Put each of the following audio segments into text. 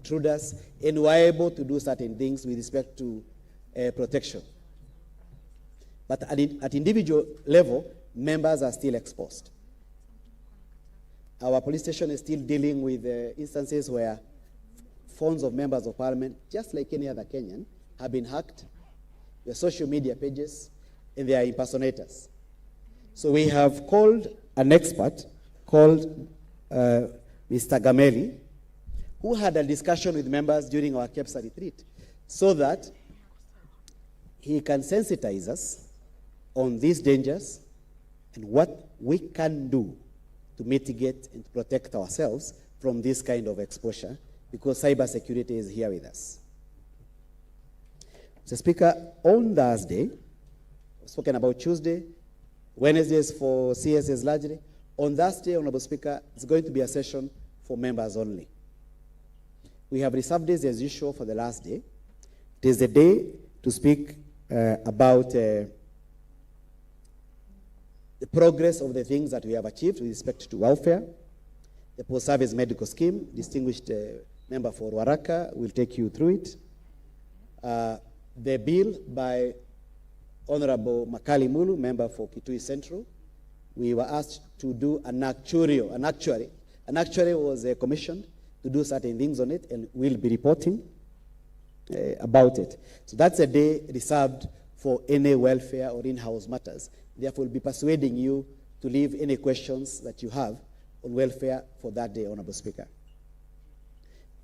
intruders, and were able to do certain things with respect to protection. But at individual level, members are still exposed. Our police station is still dealing with instances where phones of members of parliament, just like any other Kenyan, have been hacked, their social media pages, and they are impersonators. So we have called an expert called Mr. Gameli, who had a discussion with members during our KEPSA retreat, so that he can sensitize us on these dangers and what we can do to mitigate and protect ourselves from this kind of exposure, because cybersecurity is here with us. Mr. Speaker, on Thursday, we've spoken about Tuesday, Wednesdays for CSs largely. On Thursday, Honorable Speaker, it's going to be a session for members only. We have reserved this as usual for the last day. It is the day to speak about the progress of the things that we have achieved with respect to welfare, the post-service medical scheme. Distinguished member for Waraka will take you through it. The bill by Honorable Makali Mulu, member for Kitui Central. We were asked to do an actuary was commissioned to do certain things on it, and we'll be reporting about it. So that's a day reserved for any welfare or in-house matters. Therefore, we'll be persuading you to leave any questions that you have on welfare for that day, Honorable Speaker.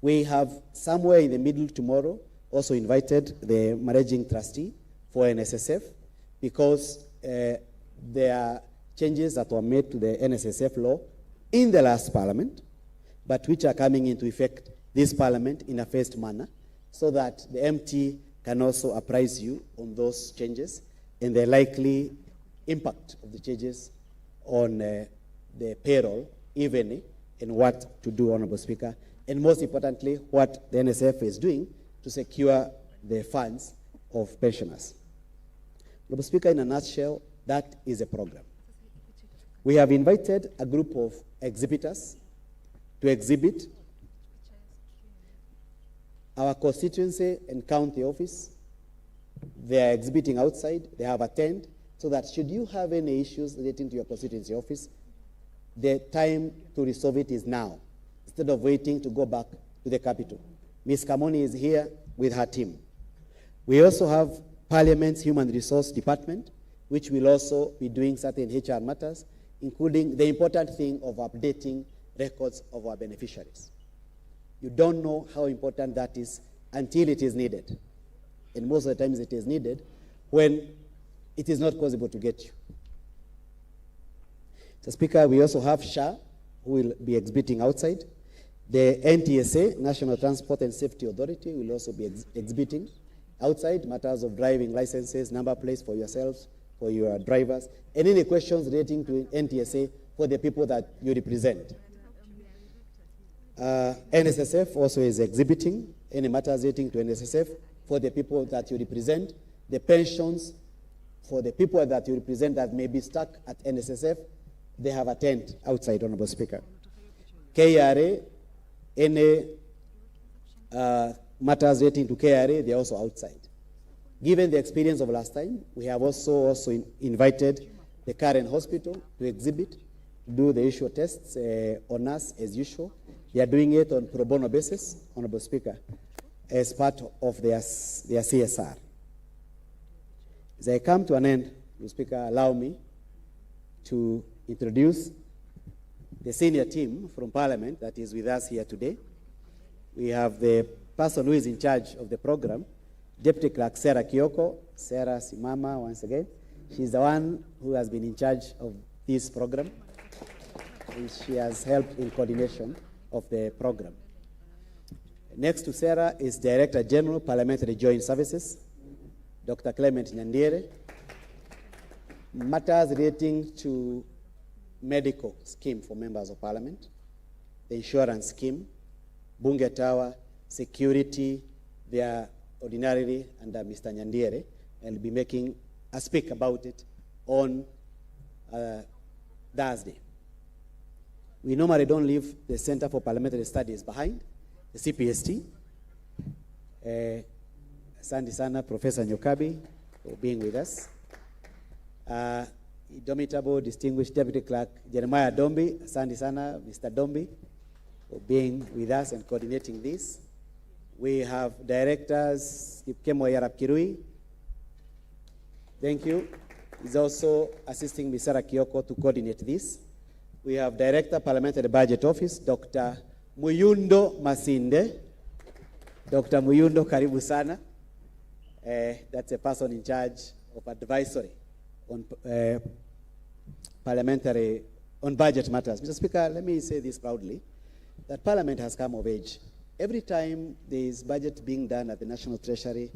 We have somewhere in the middle tomorrow also invited the managing trustee for NSSF, because there are changes that were made to the NSSF law in the last parliament, but which are coming into effect this parliament in a phased manner, so that the MT can also apprise you on those changes and the likely impact of the changes on the payroll, even, and what to do, Honorable Speaker, and most importantly, what the NSF is doing to secure the funds of pensioners. Honorable Speaker, in a nutshell, that is a program. We have invited a group of exhibitors to exhibit. Our constituency and county office, they are exhibiting outside. They have a tent, so that should you have any issues relating to your constituency office, the time to resolve it is now, instead of waiting to go back to the capital. Ms. Kamoni is here with her team. We also have Parliament's Human Resource Department, which will also be doing certain HR matters, including the important thing of updating records of our beneficiaries. You don't know how important that is until it is needed. And most of the times it is needed when it is not possible to get you. So, Speaker, we also have SHA, who will be exhibiting outside. The NTSA, National Transport and Safety Authority, will also be exhibiting outside matters of driving licenses, number plates for yourselves, for your drivers, and any questions relating to NTSA for the people that you represent. NSSF also is exhibiting any matters relating to NSSF for the people that you represent. The pensions for the people that you represent that may be stuck at NSSF, they have a tent outside, Honorable Speaker. KRA, any matters relating to KRA, they are also outside. Given the experience of last time, we have also invited the current hospital to exhibit, do the usual tests on us as usual. They are doing it on pro bono basis, Honorable Speaker, as part of their CSR. As I come to an end, Honorable Speaker, allow me to introduce the senior team from Parliament that is with us here today. We have the person who is in charge of the program, Deputy Clerk Sarah Kioko. Sarah Simama, once again. She's the one who has been in charge of this program. And she has helped in coordination of the program. Next to Sarah is Director General, Parliamentary Joint Services, Dr. Clement Nyandiere. Matters relating to medical scheme for members of Parliament, the insurance scheme, Bunge Tower, security, they are ordinarily under Mr. Nyandiere, and will be making a speak about it on Thursday. We normally don't leave the Center for Parliamentary Studies behind. the CPST. Asante sana, Professor Nyokabi, for being with us. Indomitable Distinguished Deputy Clerk Jeremiah Dombi, asante sana, Mr. Dombi, for being with us and coordinating this. We have directors, Kipkemo Yarab Kirui. Thank you. He's also assisting Misara Kioko to coordinate this. We have Director, Parliamentary Budget Office, Dr. Muyundo Masinde. Dr. Muyundo, karibu sana. That's a person in charge of advisory on parliamentary, on budget matters. Mr. Speaker, let me say this proudly, that Parliament has come of age. Every time there is budget being done at the National Treasury,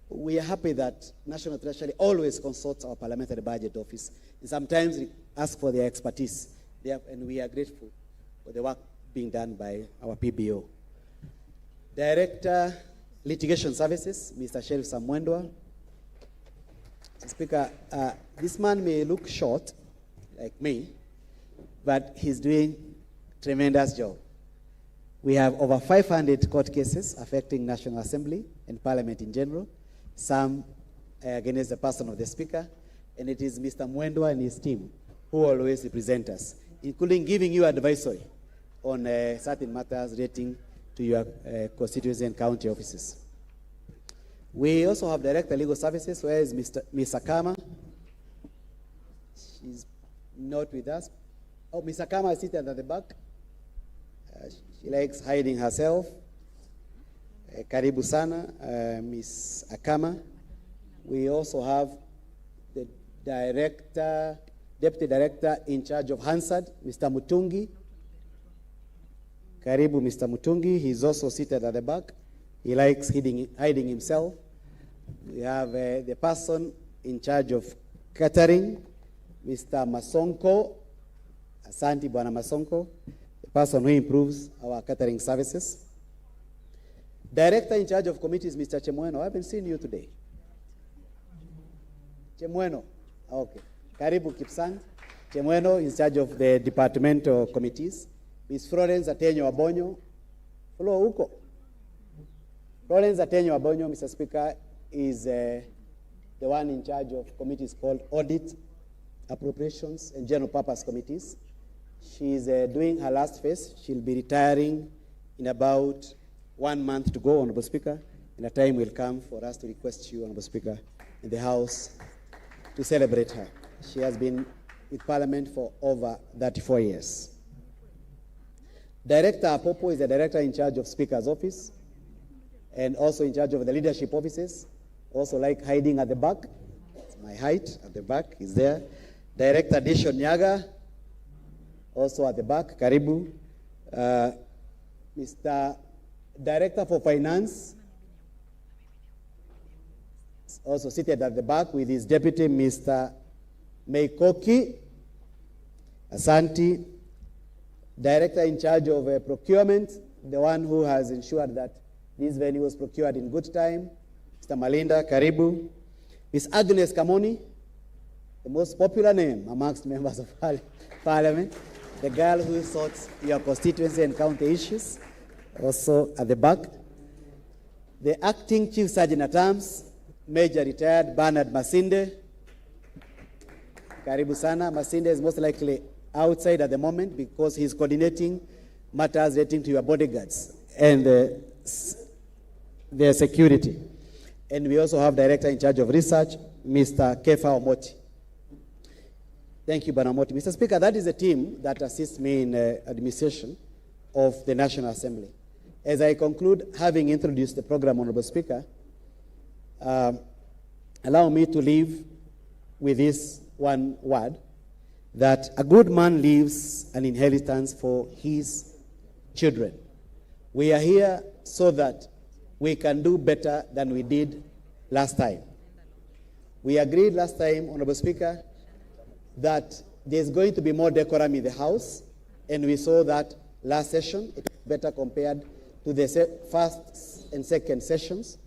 we are happy that National Treasury always consults our Parliamentary Budget Office, and sometimes we ask for their expertise, and we are grateful for the work being done by our PBO. Director, Litigation Services, Mr. Sheriff Samwendwa. Mr. Speaker, this man may look short, like me, but he's doing a tremendous job. We have over 500 court cases affecting National Assembly and Parliament in general, some against the person of the Speaker, and it is Mr. Mwendwa and his team who always represent us, including giving you advisory on certain matters relating to your constituency and county offices. We also have Director Legal Services, where is Ms. Akama? She's not with us. Oh, Ms. Akama is seated at the back. She likes hiding herself. Karibu sana, Ms. Akama. We also have the Deputy Director in charge of Hansard, Mr. Mutungi. Karibu, Mr. Mutungi. He's also seated at the back. He likes hiding himself. We have the person in charge of catering, Mr. Masonko. Asante Bwana Masonko, the person who improves our catering services. Director in charge of committees, Mr. Chemweno. I haven't seen you today. Chemweno. Okay. Karibu Kipsang. Chemweno is in charge of the departmental committees. Ms. Florence Atenyo Abonyo. Follow Uko. Florence Atenyo Abonyo, Mr. Speaker, is the one in charge of committees called Audit, Appropriations, and General Purpose Committees. She's doing her last phase. She'll be retiring in about 1 month to go, Honorable Speaker, and a time will come for us to request you, Honorable Speaker, in the House to celebrate her. She has been with Parliament for over 34 years. Director Apopo is the director in charge of Speaker's Office and also in charge of the leadership offices, also like hiding at the back. It's my height at the back, is there. Director Dishon Nyaga, also at the back, Karibu. Mr. Director for Finance, also seated at the back with his deputy, Mr. Meikoki. Asante. Director in charge of procurement, the one who has ensured that this venue was procured in good time, Mr. Malinda, Karibu. Ms. Agnes Kamoni, the most popular name amongst members of Parliament, the girl who sorts your constituency and county issues, also at the back. The acting Chief Sergeant at Arms, Major Retired Bernard Masinde. Karibu sana. Masinde is most likely outside at the moment because he's coordinating matters relating to your bodyguards and their security. And we also have Director in charge of research, Mr. Kefa Omoti. Thank you, Bwana Omoti. Mr. Speaker, that is a team that assists me in administration of the National Assembly. As I conclude, having introduced the program, Honorable Speaker, allow me to leave with this one word, that a good man leaves an inheritance for his children. We are here so that we can do better than we did last time. We agreed last time, Honorable Speaker, that there's going to be more decorum in the House, and we saw that last session. It was better compared to the first and second sessions,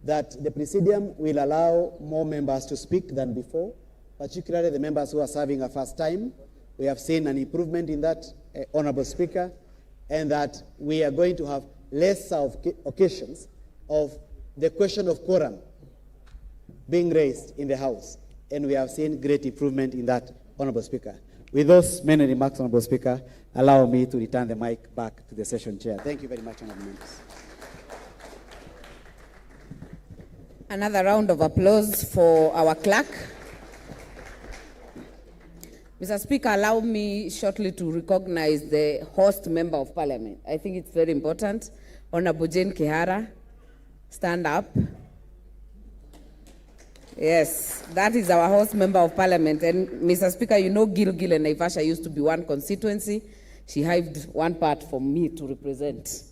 that the Presidium will allow more members to speak than before, particularly the members who are serving a first time. We have seen an improvement in that, Honorable Speaker, and that we are going to have lesser occasions of the question of quorum being raised in the House. And we have seen great improvement in that, Honorable Speaker. With those many remarks, Honorable Speaker, allow me to return the mic back to the session chair. Thank you very much, Honorable Members. Another round of applause for our clerk. Mr. Speaker, allow me shortly to recognize the host member of parliament. I think it's very important. Honorable Jane Kihara, stand up. Yes, that is our host member of parliament. And Mr. Speaker, you know Gilgil and Naivasha used to be one constituency. She hived one part for me to represent.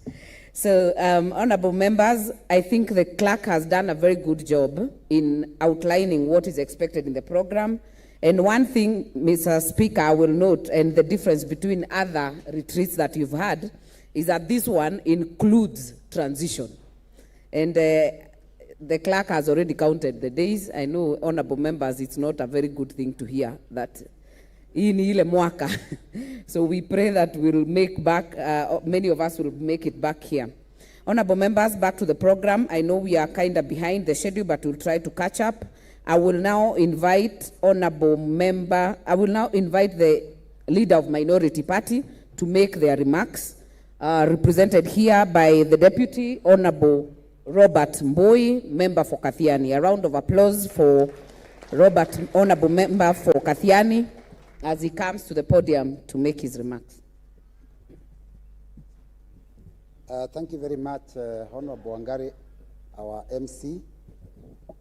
So, honorable members, I think the clerk has done a very good job in outlining what is expected in the program. And one thing, Mr. Speaker, I will note, and the difference between other retreats that you've had, is that this one includes transition. And the clerk has already counted the days. I know, honorable members, it's not a very good thing to hear that in ile mwaka. So we pray that we'll make back, many of us will make it back here. Honorable members, back to the program. I know we are kind of behind the schedule, but we'll try to catch up. I will now invite the leader of Minority Party to make their remarks, represented here by the Deputy Honorable Robert Mboi, member for Kathiani. A round of applause for Robert, Honorable member for Kathiani, as he comes to the podium to make his remarks. Thank you very much, Honorable Wangari, our MC.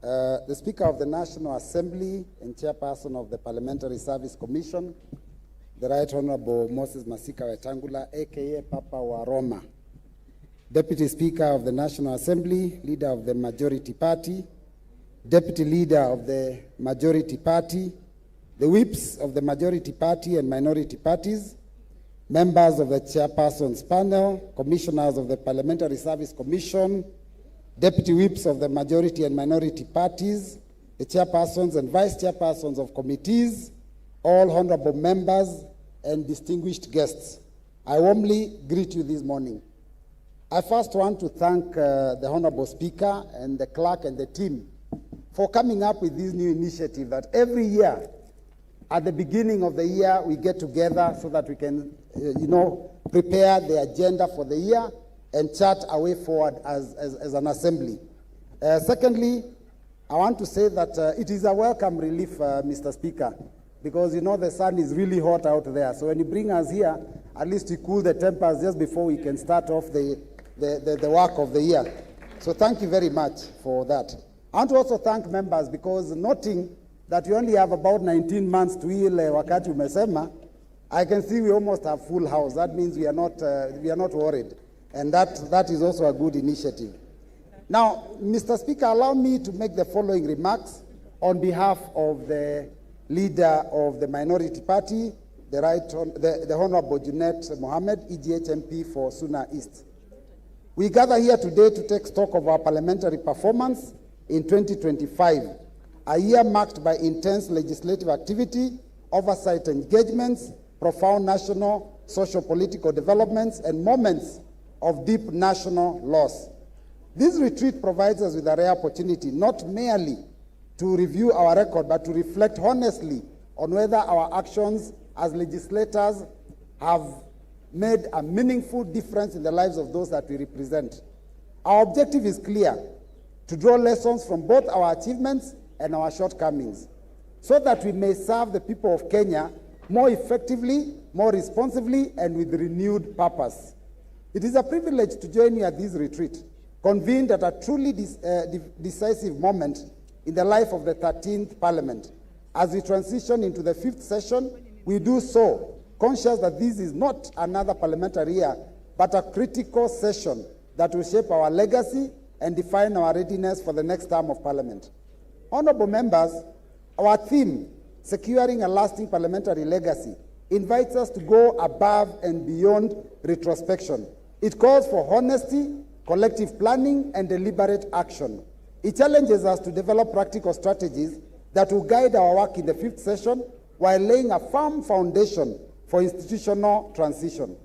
The Speaker of the National Assembly and Chairperson of the Parliamentary Service Commission, the Right Honorable Moses Masika Wetangula, aka Papa wa Roma. Deputy Speaker of the National Assembly, Leader of the Majority Party, Deputy Leader of the Majority Party, the whips of the Majority Party and Minority Parties, members of the Chairperson's panel, commissioners of the Parliamentary Service Commission, deputy whips of the Majority and Minority Parties, the chairpersons and vice chairpersons of committees, all honorable members and distinguished guests. I warmly greet you this morning. I first want to thank the Honorable Speaker and the clerk and the team for coming up with this new initiative that every year, at the beginning of the year, we get together so that we can, prepare the agenda for the year and chart our way forward as an assembly. Secondly, I want to say that it is a welcome relief, Mr. Speaker, because the sun is really hot out there. So when you bring us here, at least you cool the tempers just before we can start off the work of the year. So thank you very much for that. I want to also thank members because noting that we only have about 19 months to ile wakati umesema, I can see we almost have full house. That means we are not worried. And that is also a good initiative. Now, Mr. Speaker, allow me to make the following remarks on behalf of the leader of the Minority Party, the Honorable Junet Mohammed, EGH MP for Suna East. We gather here today to take stock of our parliamentary performance in 2025, a year marked by intense legislative activity, oversight engagements, profound national, socio-political developments, and moments of deep national loss. This retreat provides us with a rare opportunity, not merely to review our record, but to reflect honestly on whether our actions as legislators have made a meaningful difference in the lives of those that we represent. Our objective is clear: to draw lessons from both our achievements and our shortcomings, so that we may serve the people of Kenya more effectively, more responsibly, and with renewed purpose. It is a privilege to join you at this retreat, convened at a truly decisive moment in the life of the 13th Parliament. As we transition into the 5th session, we do so conscious that this is not another parliamentary year, but a critical session that will shape our legacy and define our readiness for the next term of Parliament. Honorable members, our theme, Securing a Lasting Parliamentary Legacy, invites us to go above and beyond retrospection. It calls for honesty, collective planning, and deliberate action. It challenges us to develop practical strategies that will guide our work in the 5th session while laying a firm foundation for institutional transition.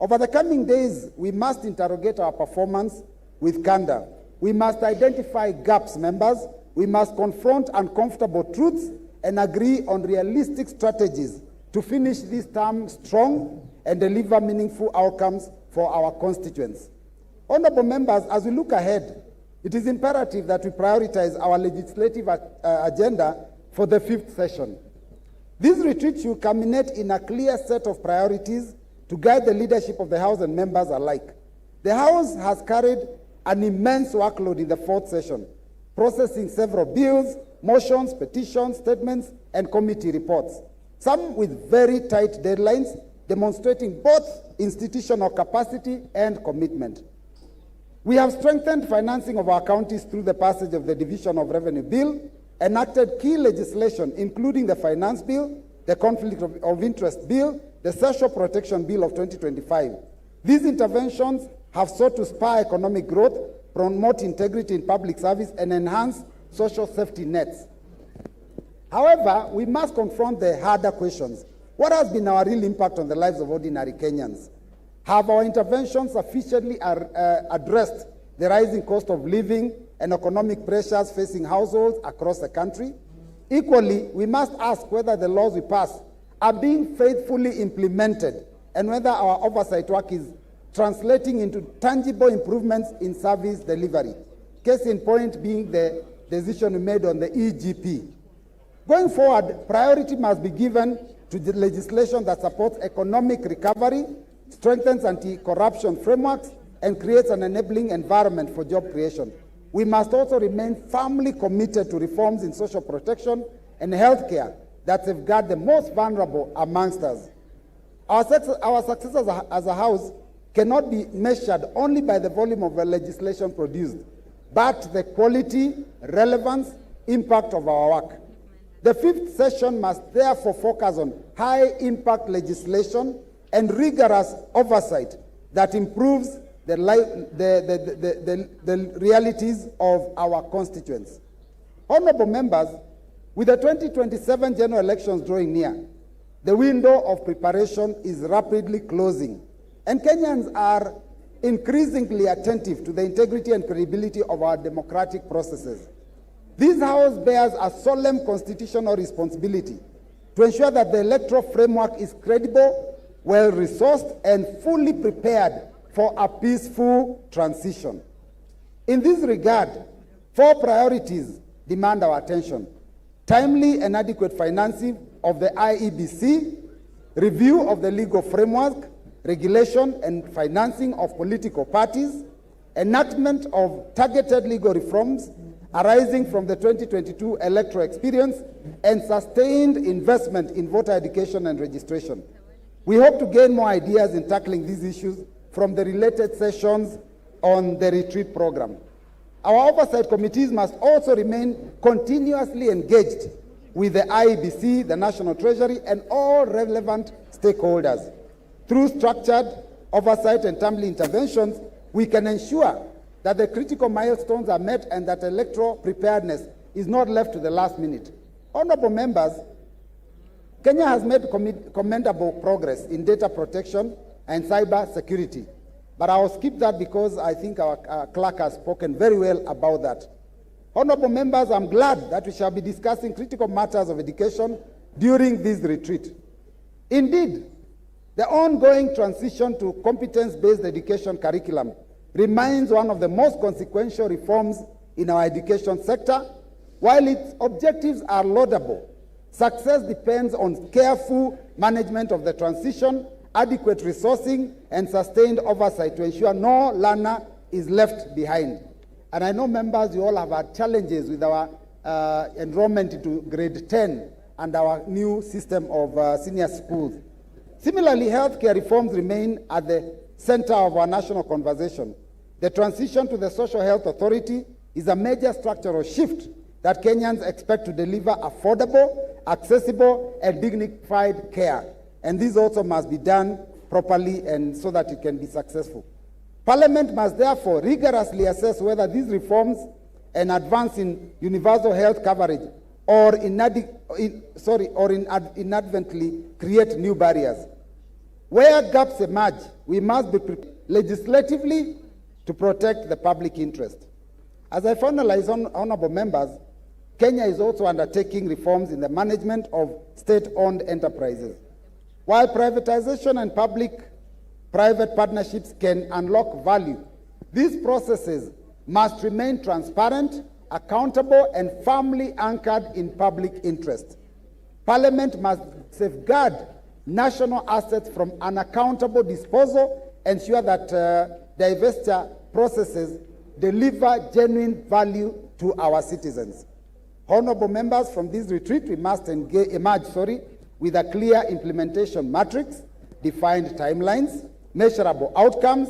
Over the coming days, we must interrogate our performance with candor. We must identify gaps, members. We must confront uncomfortable truths and agree on realistic strategies to finish this term strong and deliver meaningful outcomes for our constituents. Honorable members, as we look ahead, it is imperative that we prioritize our legislative agenda for the 5th session. This retreat should culminate in a clear set of priorities to guide the leadership of the House and members alike. The House has carried an immense workload in the 4th session, processing several bills, motions, petitions, statements, and committee reports, some with very tight deadlines, demonstrating both institutional capacity and commitment. We have strengthened financing of our counties through the passage of the Division of Revenue Bill, enacted key legislation, including the Finance Bill, the Conflict of Interest Bill, the Social Protection Bill of 2025. These interventions have sought to spur economic growth, promote integrity in public service, and enhance social safety nets. However, we must confront the harder questions. What has been our real impact on the lives of ordinary Kenyans? Have our interventions sufficiently addressed the rising cost of living and economic pressures facing households across the country? Equally, we must ask whether the laws we pass are being faithfully implemented and whether our oversight work is translating into tangible improvements in service delivery. Case in point being the decision we made on the EGP. Going forward, priority must be given to the legislation that supports economic recovery, strengthens anti-corruption frameworks, and creates an enabling environment for job creation. We must also remain firmly committed to reforms in social protection and healthcare that safeguard the most vulnerable amongst us. Our success as a House cannot be measured only by the volume of legislation produced, but the quality, relevance, impact of our work. The 5th session must therefore focus on high-impact legislation and rigorous oversight that improves the realities of our constituents. Honorable members, with the 2027 general elections drawing near, the window of preparation is rapidly closing, and Kenyans are increasingly attentive to the integrity and credibility of our democratic processes. This House bears a solemn constitutional responsibility to ensure that the electoral framework is credible, well-resourced, and fully prepared for a peaceful transition. In this regard, 4 priorities demand our attention: timely and adequate financing of the IEBC, review of the legal framework, regulation and financing of political parties, enactment of targeted legal reforms arising from the 2022 electoral experience, and sustained investment in voter education and registration. We hope to gain more ideas in tackling these issues from the related sessions on the retreat program. Our oversight committees must also remain continuously engaged with the IEBC, the National Treasury, and all relevant stakeholders. Through structured oversight and timely interventions, we can ensure that the critical milestones are met and that electoral preparedness is not left to the last minute. Honorable members, Kenya has made commendable progress in data protection and cyber security, but I'll skip that because I think our clerk has spoken very well about that. Honorable members, I'm glad that we shall be discussing critical matters of education during this retreat. Indeed, the ongoing transition to competence-based education curriculum remains one of the most consequential reforms in our education sector. While its objectives are laudable, success depends on careful management of the transition, adequate resourcing, and sustained oversight to ensure no learner is left behind. And I know, members, you all have had challenges with our enrollment into grade 10 and our new system of senior schools. Similarly, healthcare reforms remain at the center of our national conversation. The transition to the Social Health Authority is a major structural shift that Kenyans expect to deliver affordable, accessible, and dignified care. And this also must be done properly and so that it can be successful. Parliament must therefore rigorously assess whether these reforms and advance in universal health coverage or inadvertently create new barriers. Where gaps emerge, we must be prepared legislatively to protect the public interest. As I finalize, honorable members, Kenya is also undertaking reforms in the management of state-owned enterprises. While privatization and public-private partnerships can unlock value, these processes must remain transparent, accountable, and firmly anchored in public interest. Parliament must safeguard national assets from unaccountable disposal, ensure that divestiture processes deliver genuine value to our citizens. Honorable members, from this retreat, we must emerge with a clear implementation matrix, defined timelines, measurable outcomes,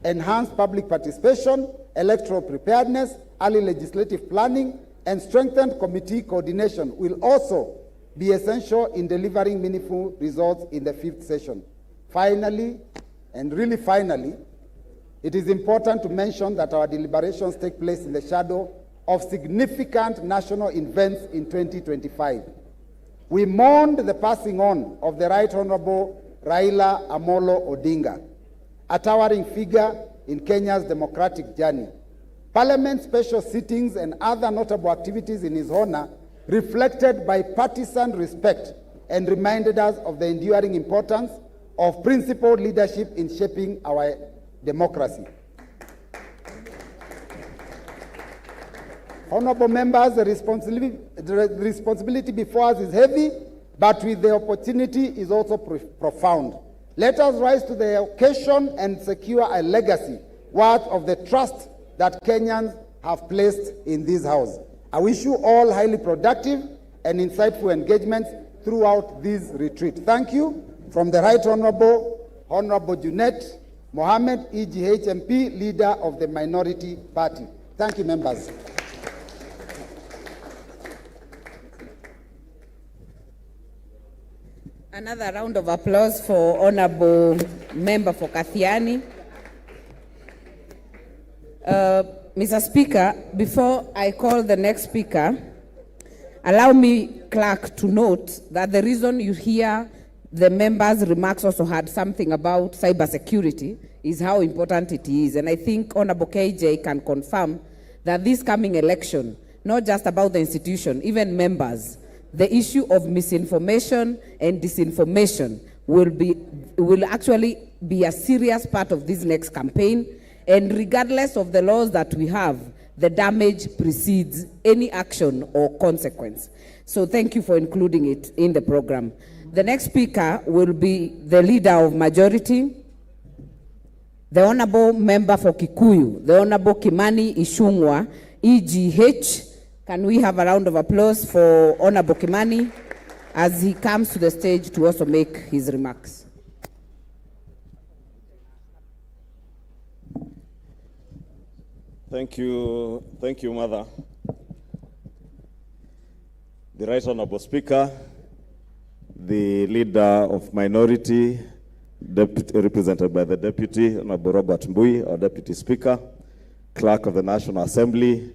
enhanced public participation, electoral preparedness, early legislative planning, and strengthened committee coordination will also be essential in delivering meaningful results in the 5th session. Finally, and really finally, it is important to mention that our deliberations take place in the shadow of significant national events in 2025. We mourned the passing on of the Right Honorable Raila Amolo Odinga, a towering figure in Kenya's democratic journey. Parliament special sittings and other notable activities in his honor reflected bipartisan respect and reminded us of the enduring importance of principled leadership in shaping our democracy. Honorable members, the responsibility before us is heavy, but with the opportunity is also profound. Let us rise to the occasion and secure a legacy worth of the trust that Kenyans have placed in this house. I wish you all highly productive and insightful engagements throughout this retreat. Thank you. From the Right Honorable, Honorable Junet Mohammed, EGH MP, Leader of the Minority Party. Thank you, members. Another round of applause for Honorable Member for Kathiani. Mr. Speaker, before I call the next speaker, allow me, clerk, to note that the reason you hear the members' remarks also had something about cybersecurity is how important it is. And I think Honorable KJ can confirm that this coming election, not just about the institution, even members, the issue of misinformation and disinformation will actually be a serious part of this next campaign. And regardless of the laws that we have, the damage precedes any action or consequence. So thank you for including it in the program. The next speaker will be the Leader of Majority, the Honorable Member for Kikuyu, the Honorable Kimani Ichung'wah, EGH. Can we have a round of applause for Honorable Kimani as he comes to the stage to also make his remarks. Thank you, Mother. The Right Honorable Speaker, the Leader of Minority, represented by the Deputy, Honorable Robert Mbui, our Deputy Speaker, Clerk of the National Assembly,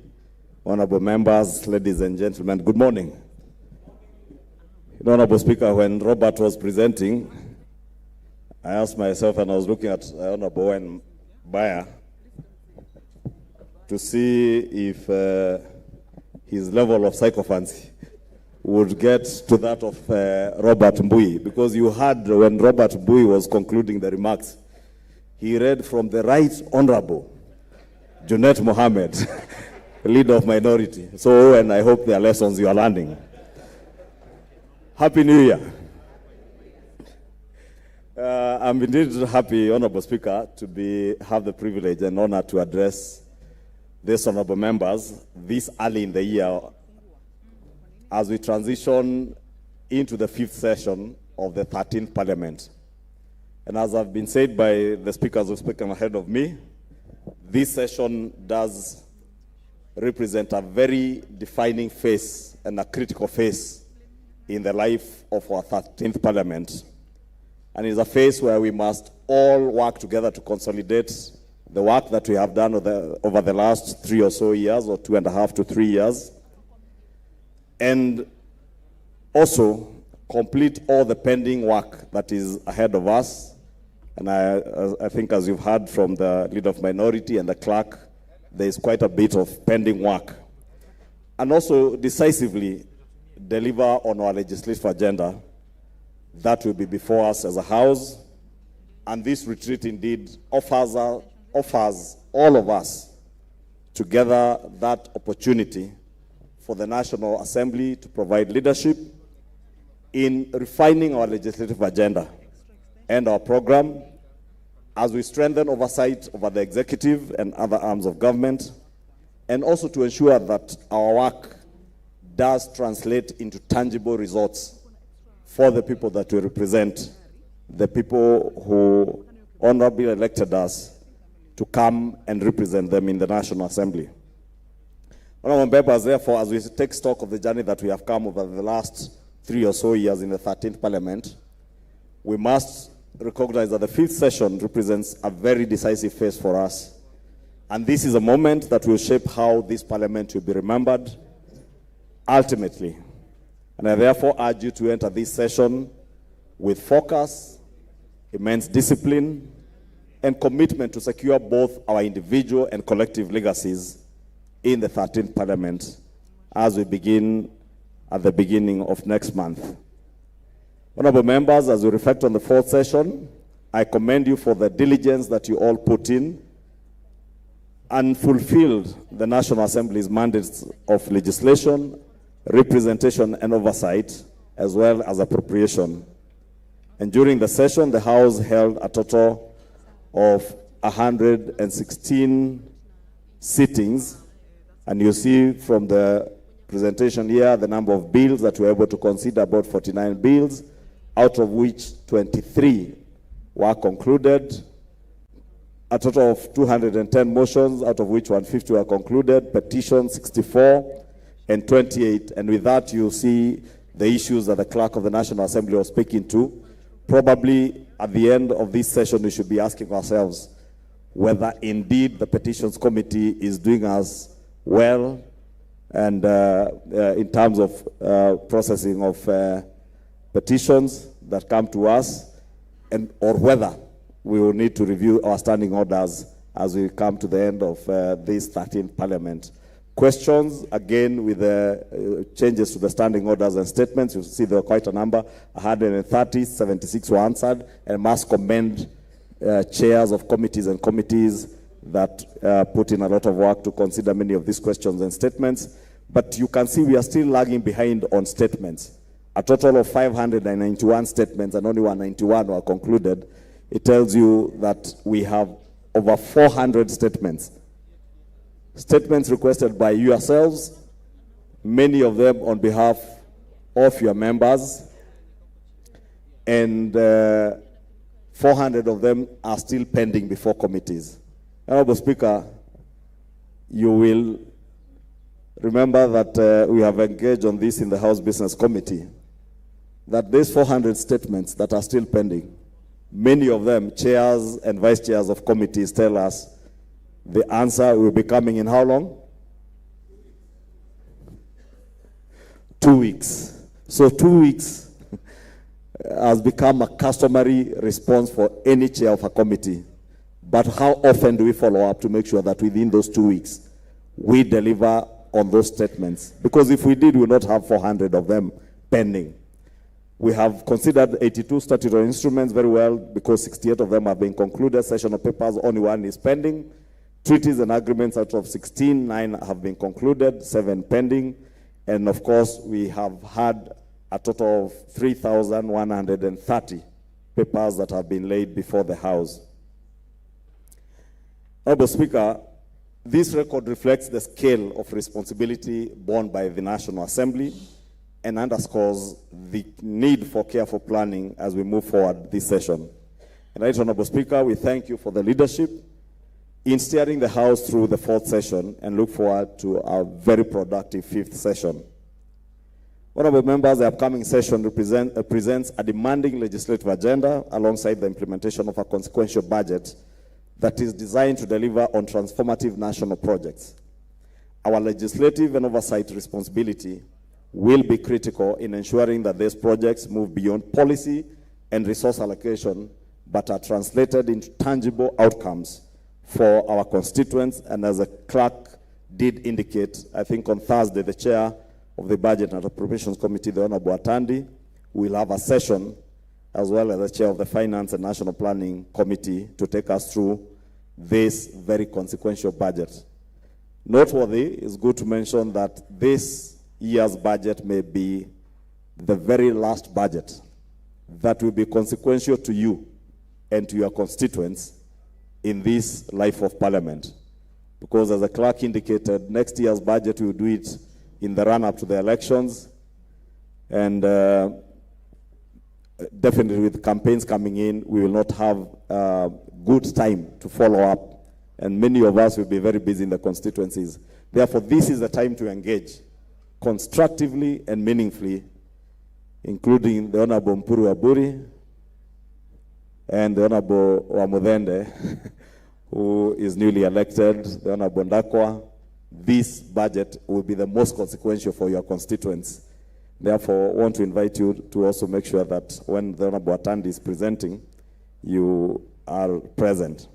Honorable members, ladies and gentlemen, good morning. Honorable Speaker, when Robert was presenting, I asked myself, and I was looking at Honorable Owen Baya, to see if his level of sycophancy would get to that of Robert Mbui, because you heard when Robert Mbui was concluding the remarks, he read from the Right Honorable Junet Mohammed, Leader of Minority. So, and I hope there are lessons you are learning. Happy New Year. I'm indeed happy, Honorable Speaker, to have the privilege and honor to address these honorable members this early in the year as we transition into the 5th session of the 13th Parliament. And as I've been said by the speakers who've spoken ahead of me, this session does represent a very defining phase and a critical phase in the life of our 13th Parliament. And it's a phase where we must all work together to consolidate the work that we have done over the last 3 or so years, or 2.5 to 3 years, and also complete all the pending work that is ahead of us. And I think, as you've heard from the Leader of Minority and the clerk, there is quite a bit of pending work. And also decisively deliver on our legislative agenda that will be before us as a House. And this retreat indeed offers all of us together that opportunity for the National Assembly to provide leadership in refining our legislative agenda and our program as we strengthen oversight over the executive and other arms of government, and also to ensure that our work does translate into tangible results for the people that we represent, the people who honorably elected us to come and represent them in the National Assembly. Honorable members, therefore, as we take stock of the journey that we have come over the last 3 or so years in the 13th Parliament, we must recognize that the 5th session represents a very decisive phase for us. And this is a moment that will shape how this Parliament will be remembered ultimately. And I therefore urge you to enter this session with focus, immense discipline, and commitment to secure both our individual and collective legacies in the 13th Parliament as we begin at the beginning of next month. Honorable members, as we reflect on the 4th session, I commend you for the diligence that you all put in and fulfilled the National Assembly's mandates of legislation, representation, and oversight, as well as appropriation. And during the session, the House held a total of 116 sittings. And you see from the presentation here the number of bills that we were able to consider, about 49 bills, out of which 23 were concluded. A total of 210 motions, out of which 150 were concluded, petitions 64, and 28. And with that, you see the issues that the clerk of the National Assembly was speaking to. Probably at the end of this session, we should be asking ourselves whether indeed the Petitions Committee is doing us well and in terms of processing of petitions that come to us, and or whether we will need to review our standing orders as we come to the end of this 13th Parliament. Questions, again, with the changes to the standing orders and statements, you see there are quite a number, 130, 76 were answered, and must commend chairs of committees and committees that put in a lot of work to consider many of these questions and statements. But you can see we are still lagging behind on statements. A total of 591 statements and only 191 were concluded. It tells you that we have over 400 statements. Statements requested by yourselves, many of them on behalf of your members, and 400 of them are still pending before committees. Honorable Speaker, you will remember that we have engaged on this in the House Business Committee, that these 400 statements that are still pending, many of them, chairs and vice chairs of committees tell us the answer will be coming in how long? 2 weeks. So 2 weeks has become a customary response for any chair of a committee. But how often do we follow up to make sure that within those 2 weeks we deliver on those statements? Because if we did, we would not have 400 of them pending. We have considered 82 statutory instruments very well, because 68 of them have been concluded. Session of papers, only 1 is pending. Treaties and agreements, out of 16, 9 have been concluded, 7 pending. And of course, we have had a total of 3,130 papers that have been laid before the House. Honorable Speaker, this record reflects the scale of responsibility borne by the National Assembly and underscores the need for careful planning as we move forward this session. And right, Honorable Speaker, we thank you for the leadership in steering the House through the 4th session and look forward to a very productive 5th session. Honorable members, the upcoming session presents a demanding legislative agenda alongside the implementation of a consequential budget that is designed to deliver on transformative national projects. Our legislative and oversight responsibility will be critical in ensuring that these projects move beyond policy and resource allocation, but are translated into tangible outcomes for our constituents. And as the clerk did indicate, I think on Thursday, the chair of the Budget and Appropriations Committee, the Honorable Atandi, will have a session, as well as the chair of the Finance and National Planning Committee, to take us through this very consequential budget. Noteworthy, it's good to mention that this year's budget may be the very last budget that will be consequential to you and to your constituents in this life of Parliament. Because as the clerk indicated, next year's budget, we will do it in the run-up to the elections, and definitely with campaigns coming in, we will not have good time to follow up, and many of us will be very busy in the constituencies. Therefore, this is the time to engage constructively and meaningfully, including the Honorable Mpuru Aburi and the Honorable Wamudende, who is newly elected, the Honorable Ndakwa. This budget will be the most consequential for your constituents. Therefore, I want to invite you to also make sure that when the Honorable Atandi is presenting, you are present.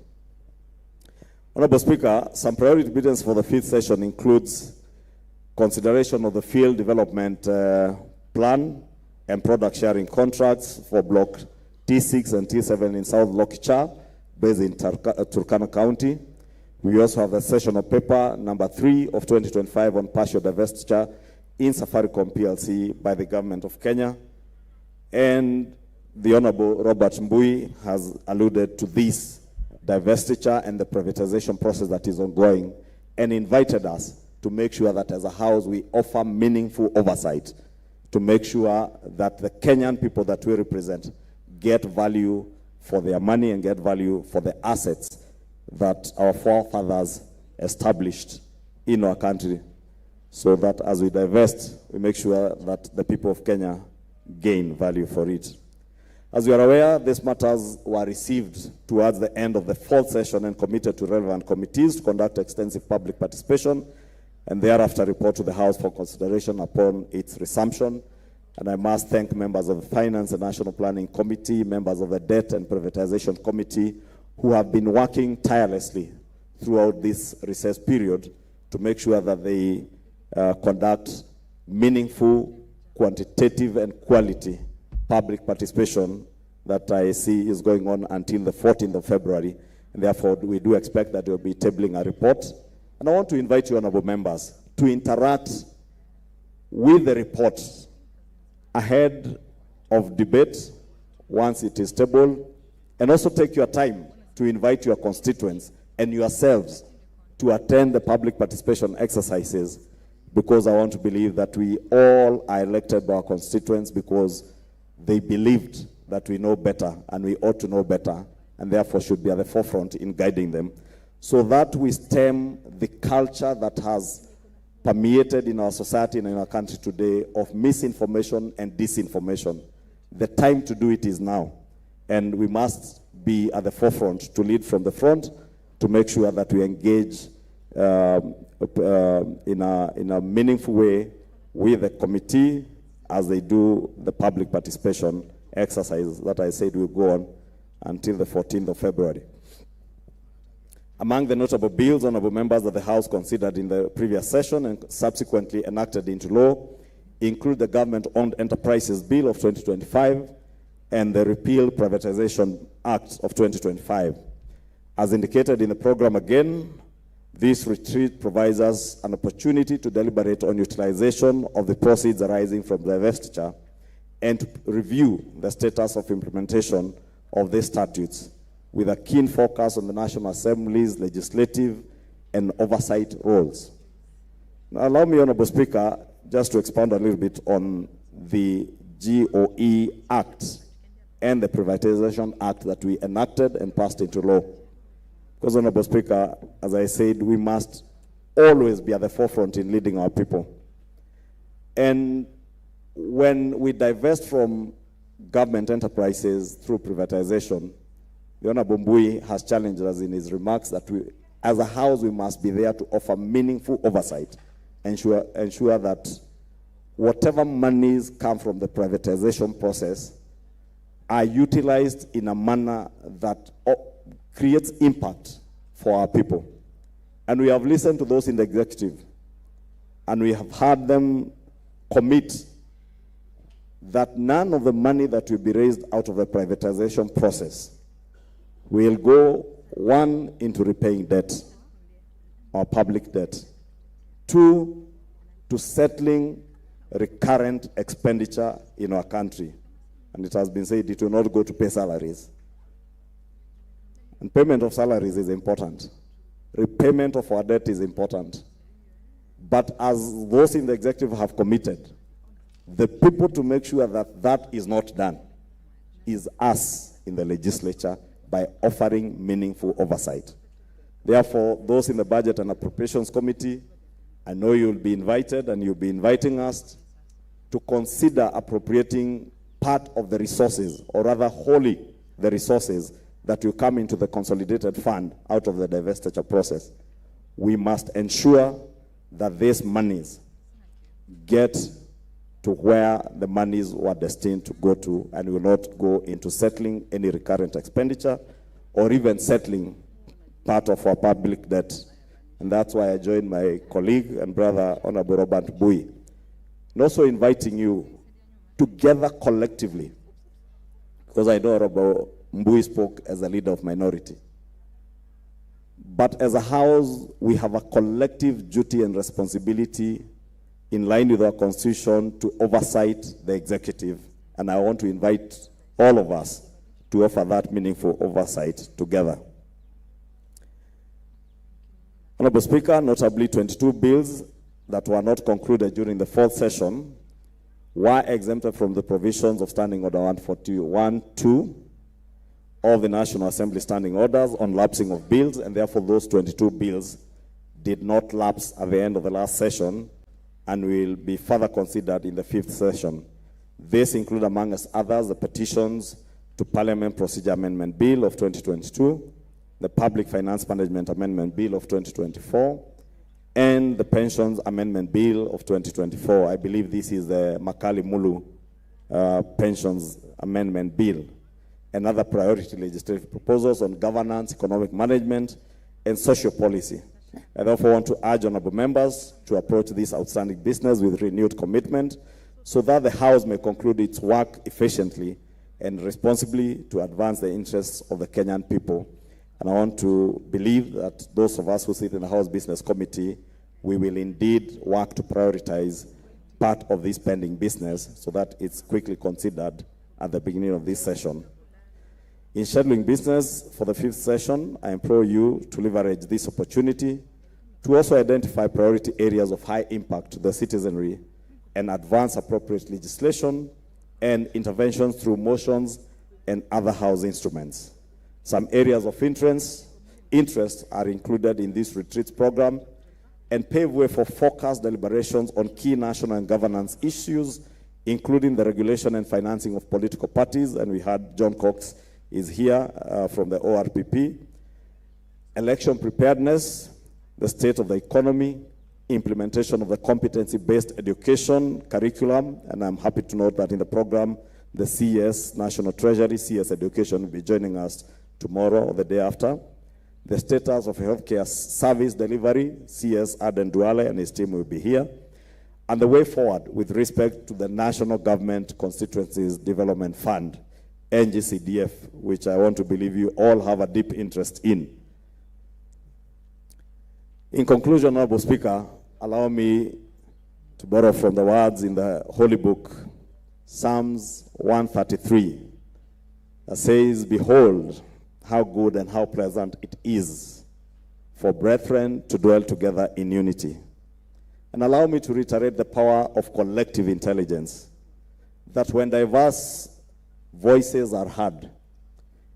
Honorable Speaker, some priority business for the 5th session includes consideration of the field development plan and product sharing contracts for Block T6 and T7 in South Lokicha, based in Turkana County. We also have the session of paper number 3 of 2025 on partial divestiture in Safaricom PLC by the government of Kenya. And the Honorable Robert Mbui has alluded to this divestiture and the privatization process that is ongoing, and invited us to make sure that as a House we offer meaningful oversight to make sure that the Kenyan people that we represent get value for their money and get value for the assets that our forefathers established in our country, so that as we divest, we make sure that the people of Kenya gain value for it. As you are aware, these matters were received towards the end of the 4th session and committed to relevant committees to conduct extensive public participation, and thereafter report to the House for consideration upon its resumption. And I must thank members of the Finance and National Planning Committee, members of the Debt and Privatization Committee, who have been working tirelessly throughout this recess period to make sure that they conduct meaningful, quantitative, and quality public participation that I see is going on until the 14th of February. And therefore, we do expect that we'll be tabling a report. And I want to invite you, honorable members, to interact with the report ahead of debate once it is tabled, and also take your time to invite your constituents and yourselves to attend the public participation exercises, because I want to believe that we all are elected by our constituents because they believed that we know better and we ought to know better, and therefore should be at the forefront in guiding them, so that we stem the culture that has permeated in our society and in our country today of misinformation and disinformation. The time to do it is now, and we must be at the forefront to lead from the front to make sure that we engage in a meaningful way with the committee as they do the public participation exercise that I said will go on until the 14th of February. Among the notable bills, honorable members, that the House considered in the previous session and subsequently enacted into law include the Government-Owned Enterprises Bill of 2025 and the Repeal Privatization Act of 2025. As indicated in the program again, this retreat provides us an opportunity to deliberate on utilization of the proceeds arising from the divestiture and to review the status of implementation of these statutes, with a keen focus on the National Assembly's legislative and oversight roles. Now, allow me, Honorable Speaker, just to expound a little bit on the GOE Act and the Privatization Act that we enacted and passed into law. Because, Honorable Speaker, as I said, we must always be at the forefront in leading our people. And when we divest from government enterprises through privatization, the Honorable Mbui has challenged us in his remarks that we, as a House, we must be there to offer meaningful oversight, ensure that whatever monies come from the privatization process are utilized in a manner that creates impact for our people. And we have listened to those in the executive, and we have heard them commit that none of the money that will be raised out of the privatization process will go, one, into repaying debt, our public debt, two, to settling recurrent expenditure in our country. And it has been said it will not go to pay salaries. And payment of salaries is important. Repayment of our debt is important. But as those in the executive have committed, the people to make sure that that is not done is us in the legislature by offering meaningful oversight. Therefore, those in the Budget and Appropriations Committee, I know you'll be invited, and you'll be inviting us to consider appropriating part of the resources, or rather wholly the resources that will come into the consolidated fund out of the divestiture process. We must ensure that these monies get to where the monies were destined to go to, and will not go into settling any recurrent expenditure or even settling part of our public debt. And that's why I joined my colleague and brother, Honorable Robert Bui, and also inviting you together collectively, because I know Honorable Mbui spoke as a leader of minority. But as a house, we have a collective duty and responsibility in line with our constitution to oversight the executive. And I want to invite all of us to offer that meaningful oversight together. Honorable Speaker, notably 22 bills that were not concluded during the fourth session were exempted from the provisions of Standing Order 141-2 of the National Assembly Standing Orders on lapsing of bills, and therefore those 22 bills did not lapse at the end of the last session and will be further considered in the fifth session. This include, among others, the petitions to Parliament Procedure Amendment Bill of 2022, the Public Finance Management Amendment Bill of 2024, and the Pensions Amendment Bill of 2024. I believe this is the Makali Mulu Pensions Amendment Bill, and other priority legislative proposals on governance, economic management, and social policy. I therefore want to urge honorable members to approach this outstanding business with renewed commitment so that the House may conclude its work efficiently and responsibly to advance the interests of the Kenyan people. And I want to believe that those of us who sit in the House Business Committee, we will indeed work to prioritize part of this pending business so that it's quickly considered at the beginning of this session. In scheduling business for the fifth session, I implore you to leverage this opportunity to also identify priority areas of high impact to the citizenry and advance appropriate legislation and interventions through motions and other House instruments. Some areas of interest are included in this retreat program and pave way for focused deliberations on key national and governance issues, including the regulation and financing of political parties, and we had John Cox is here from the ORPP, election preparedness, the state of the economy, implementation of the competency-based education curriculum, and I'm happy to note that in the program, the CS, National Treasury, CS Education will be joining us tomorrow or the day after. The status of healthcare service delivery, CS Aden Duale and his team will be here. And the way forward with respect to the National Government Constituencies Development Fund, NGCDF, which I want to believe you all have a deep interest in. In conclusion, Honorable Speaker, allow me to borrow from the words in the Holy Book, Psalms 133, that says, "Behold, how good and how pleasant it is for brethren to dwell together in unity." And allow me to reiterate the power of collective intelligence, that when diverse voices are heard,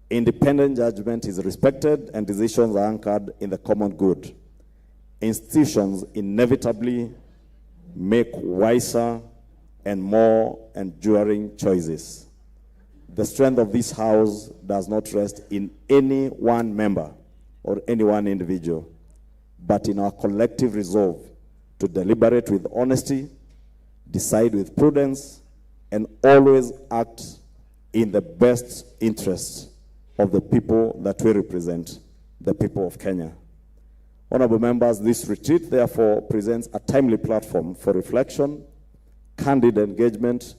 independent judgment is respected, and decisions are anchored in the common good. Institutions inevitably make wiser and more enduring choices. The strength of this House does not rest in any one member or any one individual, but in our collective resolve to deliberate with honesty, decide with prudence, and always act in the best interest of the people that we represent, the people of Kenya. Honorable members, this retreat therefore presents a timely platform for reflection, candid engagement,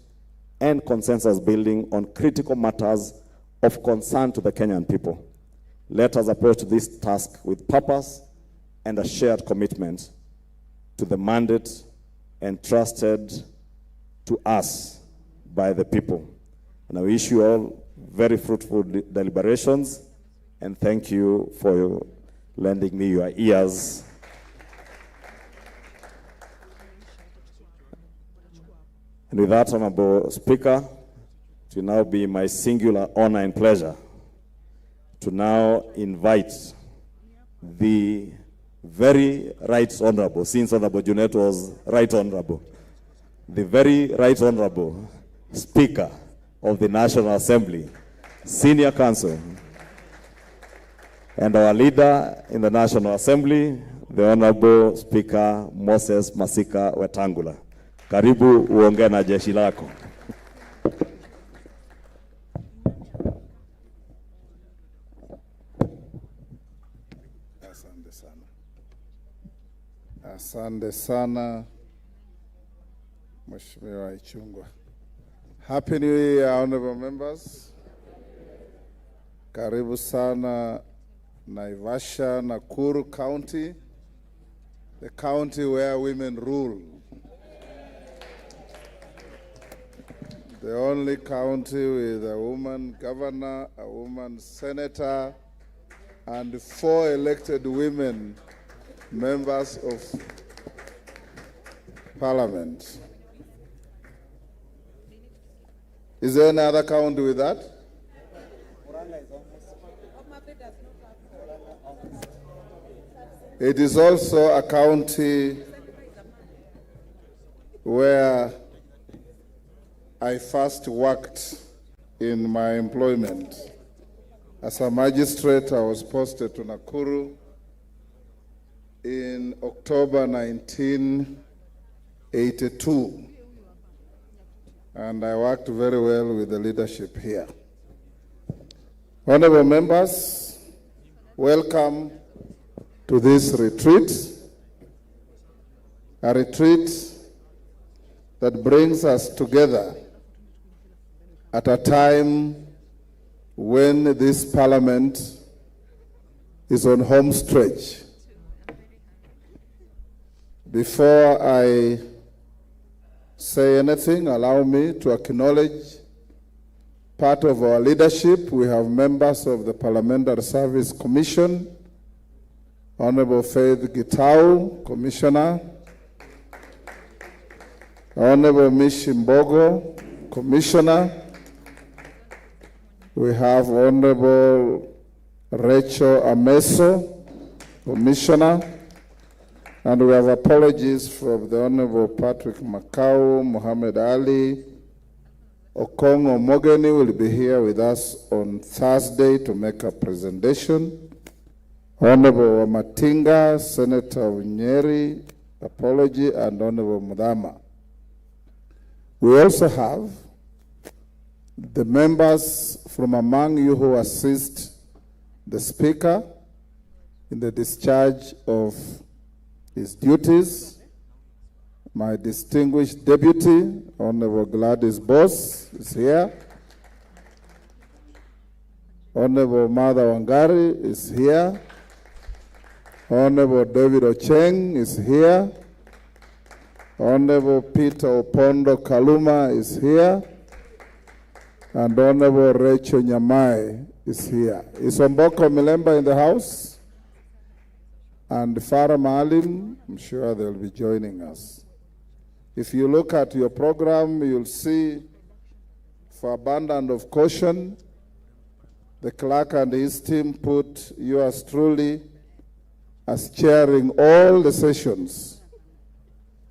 and consensus building on critical matters of concern to the Kenyan people. Let us approach this task with purpose and a shared commitment to the mandate entrusted to us by the people. And I wish you all very fruitful deliberations, and thank you for lending me your ears. And with that, Honorable Speaker, it will now be my singular honor and pleasure to now invite the very right honorable, since Honorable Junet was right honorable, the very right honorable Speaker of the National Assembly, Senior Counsel, and our leader in the National Assembly, the Honorable Speaker Moses Masika Wetangula. Karibu uongee na jeshi lako. Asante sana. Asante sana, Mheshimiwa Ichung'wah. Happy New Year, honorable members. Karibu sana Naivasha, Nakuru County, the county where women rule. The only county with a woman governor, a woman senator, and 4 elected women members of parliament. Is there any other county with that? It is also a county where I first worked in my employment. As a magistrate, I was posted to Nakuru in October 1982. And I worked very well with the leadership here. Honorable members, welcome to this retreat, a retreat that brings us together at a time when this parliament is on home stretch. Before I say anything, allow me to acknowledge part of our leadership. We have members of the Parliamentary Service Commission, Honorable Faith Gitau, Commissioner, Honorable Mishimbogo, Commissioner. We have Honorable Rachel Ameso, Commissioner, and we have apologies from the Honorable Patrick Makau, Muhammad Ali. Okongo Mogeni will be here with us on Thursday to make a presentation. Honorable Matinga, Senator Nyeri, apology, and Honorable Mudama. We also have the members from among you who assist the Speaker in the discharge of his duties. My distinguished deputy, Honorable Gladys Boss, is here. Honorable Martha Wangari is here. Honorable David Ocheng is here. Honorable Peter Opondo Kaluma is here. And Honorable Rachel Nyamai is here. Is Omboko Milemba in the house? And Farah Maalim, I'm sure they'll be joining us. If you look at your program, you'll see, for abundance of caution, the clerk and his team put yours truly as chairing all the sessions,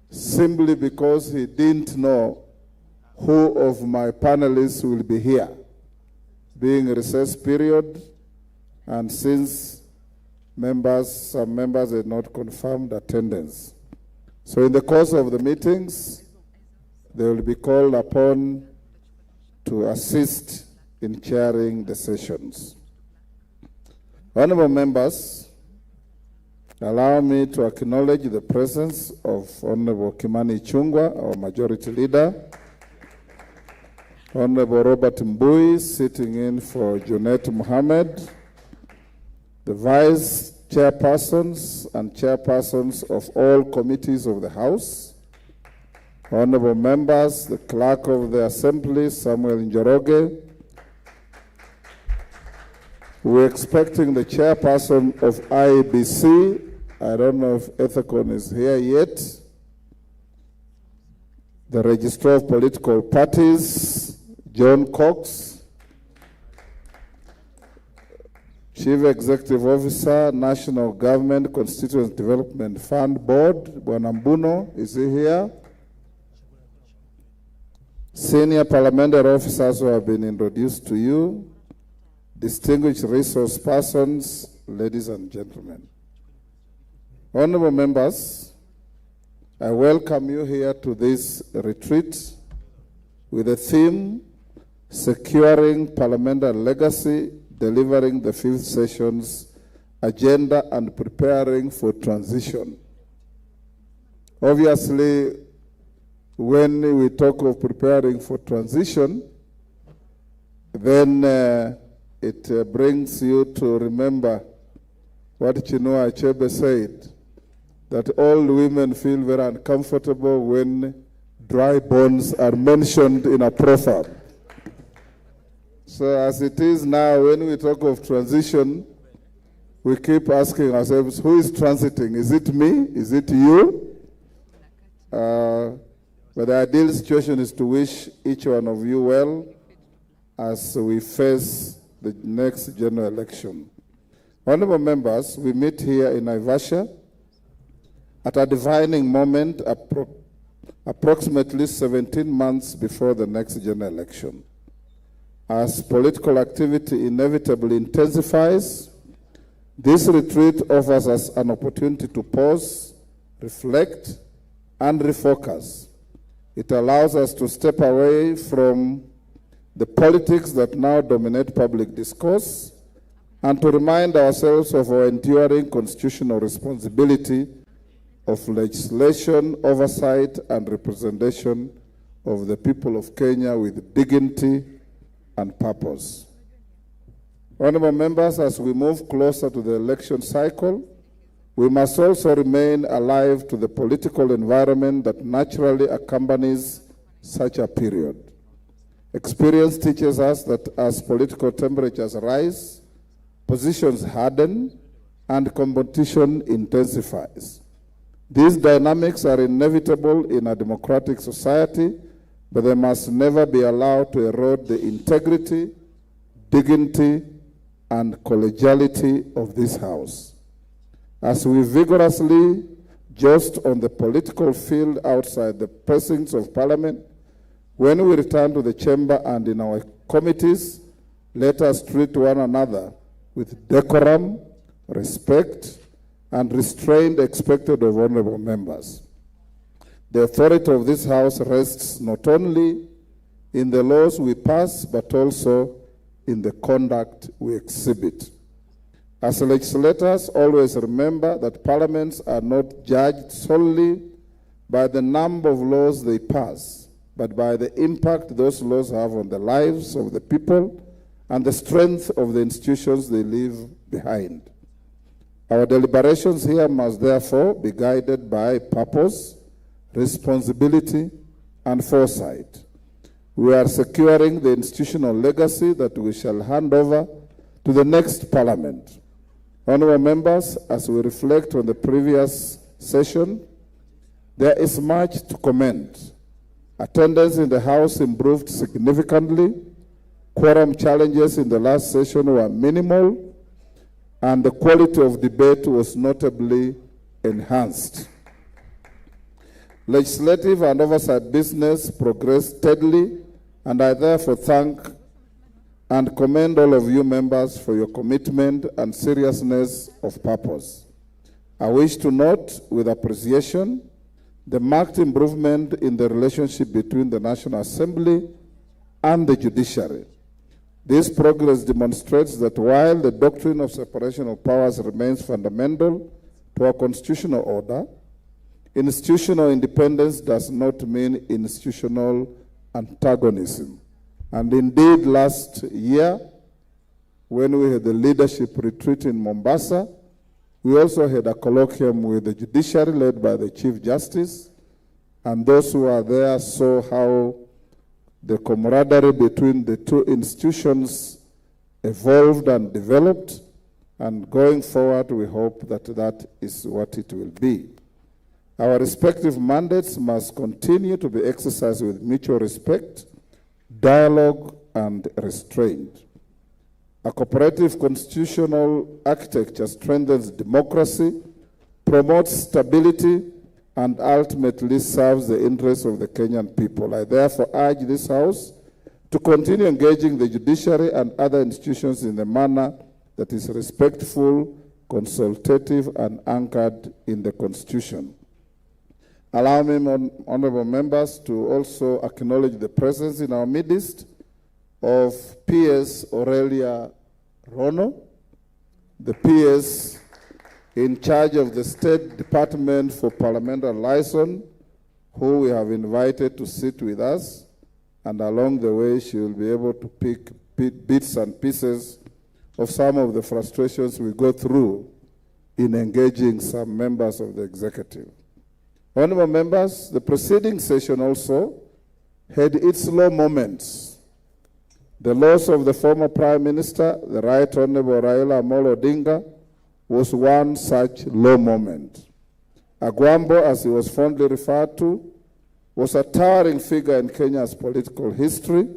simply because he didn't know who of my panelists will be here, being a recess period, and since some members had not confirmed attendance. So in the course of the meetings, they will be called upon to assist in chairing the sessions. Honorable members, allow me to acknowledge the presence of Honorable Kimani Ichung'wah, our majority leader, Honorable Robert Mbui, sitting in for Junet Mohammed, the vice chairpersons and chairpersons of all committees of the House, honorable members, the clerk of the Assembly, Samuel Njoroge. We're expecting the chairperson of IEBC. I don't know if Ethicon is here yet. The Registrar of Political Parties, John Cox. Chief Executive Officer, National Government Constituent Development Fund Board, Bwana Mbuno, is he here? Senior parliamentary officers who have been introduced to you, distinguished resource persons, ladies and gentlemen. Honorable members, I welcome you here to this retreat with the theme, Securing Parliamentary Legacy, Delivering the Fifth Session's Agenda and Preparing for Transition. Obviously, when we talk of preparing for transition, then it brings you to remember what Chinua Achebe said, that all women feel very uncomfortable when dry bones are mentioned in a proverb. So as it is now, when we talk of transition, we keep asking ourselves, who is transiting? Is it me? Is it you? But the ideal situation is to wish each one of you well as we face the next general election. Honorable members, we meet here in Naivasha at a defining moment approximately 17 months before the next general election. As political activity inevitably intensifies, this retreat offers us an opportunity to pause, reflect, and refocus. It allows us to step away from the politics that now dominate public discourse and to remind ourselves of our enduring constitutional responsibility of legislation, oversight, and representation of the people of Kenya with dignity and purpose. Honorable members, as we move closer to the election cycle, we must also remain alive to the political environment that naturally accompanies such a period. Experience teaches us that as political temperatures rise, positions harden, and competition intensifies. These dynamics are inevitable in a democratic society, but they must never be allowed to erode the integrity, dignity, and collegiality of this House. As we vigorously joust on the political field outside the precincts of Parliament, when we return to the chamber and in our committees, let us treat one another with decorum, respect, and restraint expected of honorable members. The authority of this House rests not only in the laws we pass, but also in the conduct we exhibit. As legislators, always remember that parliaments are not judged solely by the number of laws they pass, but by the impact those laws have on the lives of the people and the strength of the institutions they leave behind. Our deliberations here must therefore be guided by purpose, responsibility, and foresight. We are securing the institutional legacy that we shall hand over to the next Parliament. Honorable members, as we reflect on the previous session, there is much to commend. Attendance in the House improved significantly. Quorum challenges in the last session were minimal, and the quality of debate was notably enhanced. Legislative and oversight business progressed steadily, and I therefore thank and commend all of you members for your commitment and seriousness of purpose. I wish to note with appreciation the marked improvement in the relationship between the National Assembly and the judiciary. This progress demonstrates that while the doctrine of separation of powers remains fundamental to our constitutional order, institutional independence does not mean institutional antagonism. And indeed, last year, when we had the leadership retreat in Mombasa, we also had a colloquium with the judiciary led by the Chief Justice, and those who were there saw how the camaraderie between the two institutions evolved and developed, and going forward, we hope that that is what it will be. Our respective mandates must continue to be exercised with mutual respect, dialogue, and restraint. A cooperative constitutional architecture strengthens democracy, promotes stability, and ultimately serves the interests of the Kenyan people. I therefore urge this House to continue engaging the judiciary and other institutions in a manner that is respectful, consultative, and anchored in the Constitution. Allow me, honorable members, to also acknowledge the presence in our midst of PS Aurelia Rono, the PS in charge of the State Department for Parliamentary Liaison, who we have invited to sit with us, and along the way she will be able to pick bits and pieces of some of the frustrations we go through in engaging some members of the executive. Honorable members, the preceding session also had its low moments. The loss of the former Prime Minister, the Right Honorable Raila Amolo Odinga, was one such low moment. Agwambo, as he was fondly referred to, was a towering figure in Kenya's political history,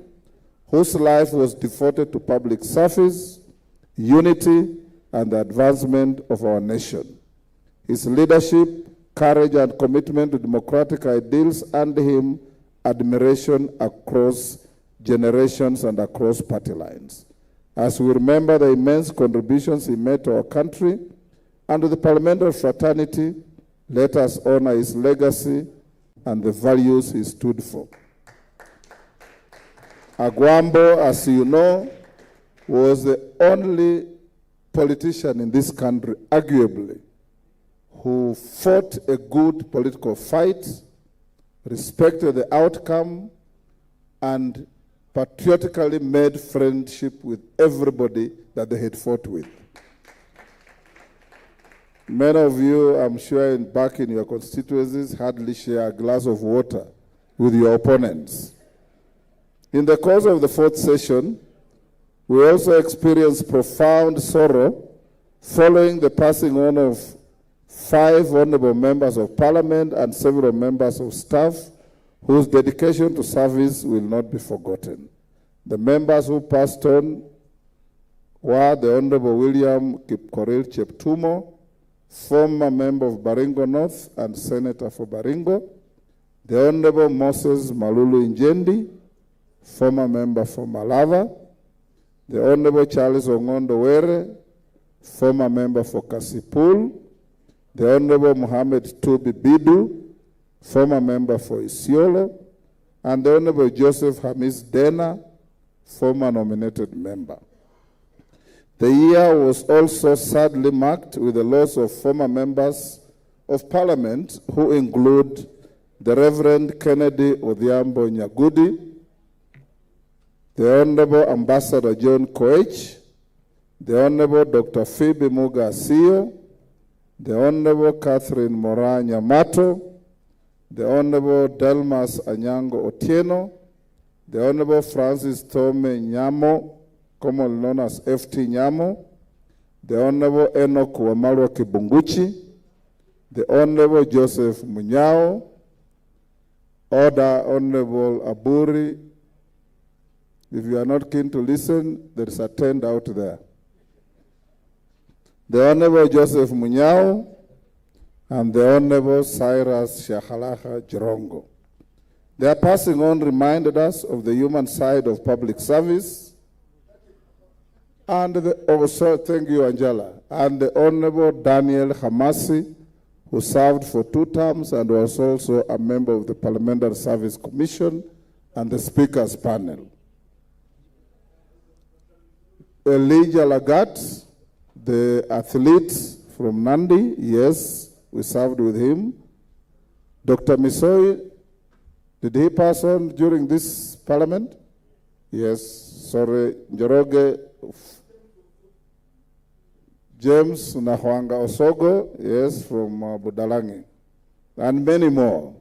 whose life was devoted to public service, unity, and the advancement of our nation. His leadership, courage, and commitment to democratic ideals earned him admiration across generations and across party lines. As we remember the immense contributions he made to our country and to the parliamentary fraternity, let us honor his legacy and the values he stood for. Agwambo, as you know, was the only politician in this country, arguably, who fought a good political fight, respected the outcome, and patriotically made friendship with everybody that they had fought with. Many of you, I'm sure, back in your constituencies, hardly share a glass of water with your opponents. In the course of the fourth session, we also experienced profound sorrow following the passing on of 5 honorable members of parliament and several members of staff whose dedication to service will not be forgotten. The members who passed on were the Honorable William Kipkorir Cheptumo, former member of Baringo North and senator for Baringo, the Honorable Moses Malulu Injendi, former member for Malava, the Honorable Charles Ongondo Were, former member for Kasipul, the Honorable Mohammed Tubi Bidu, former member for Isiolo, and the Honorable Joseph Hamis Dena, former nominated member. The year was also sadly marked with the loss of former members of parliament, who include the Reverend Kennedy Odhiambo Nyagudi, the Honorable Ambassador John Koech, the Honorable Dr. Phoebe Muga Asio, the Honorable Catherine Mora Nyamato, the Honorable Delmas Anyango Otieno, the Honorable Francis Tome Nyamo, commonly known as FT Nyamo, the Honorable Enoch Wamalwa Kibunguchi, the Honorable Joseph Munyao, Honorable Aburi. If you are not keen to listen, there is a tent out there. The Honorable Joseph Munyao, and the Honorable Cyrus Shahalaha Jirongo. Their passing on reminded us of the human side of public service, and thank you, Angela, and the Honorable Daniel Hamasi, who served for 2 terms and was also a member of the Parliamentary Service Commission and the Speaker's panel. Elijah Lagat, the athlete from Nandi, yes, we served with him. Dr. Misoi, did he pass on during this parliament? Yes, sorry. Njoroge, James Nahwanga Osogo, yes, from Budalangi, and many more.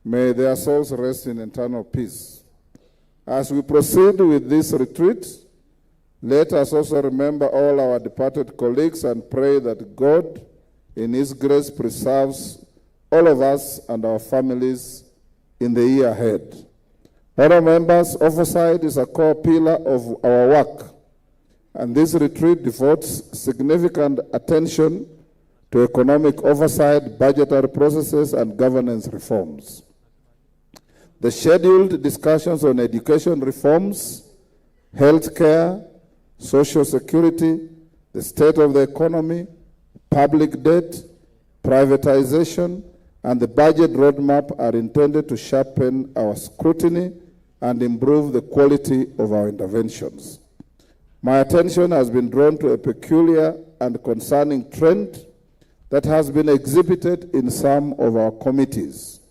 May their souls rest in eternal peace. As we proceed with this retreat, let us also remember all our departed colleagues and pray that God, in His grace, preserves all of us and our families in the year ahead. Honourable members, oversight is a core pillar of our work, and this retreat devotes significant attention to economic oversight, budgetary processes, and governance reforms. The scheduled discussions on education reforms, healthcare, social security, the state of the economy, public debt, privatization, and the budget roadmap are intended to sharpen our scrutiny and improve the quality of our interventions. My attention has been drawn to a peculiar and concerning trend that has been exhibited in some of our committees.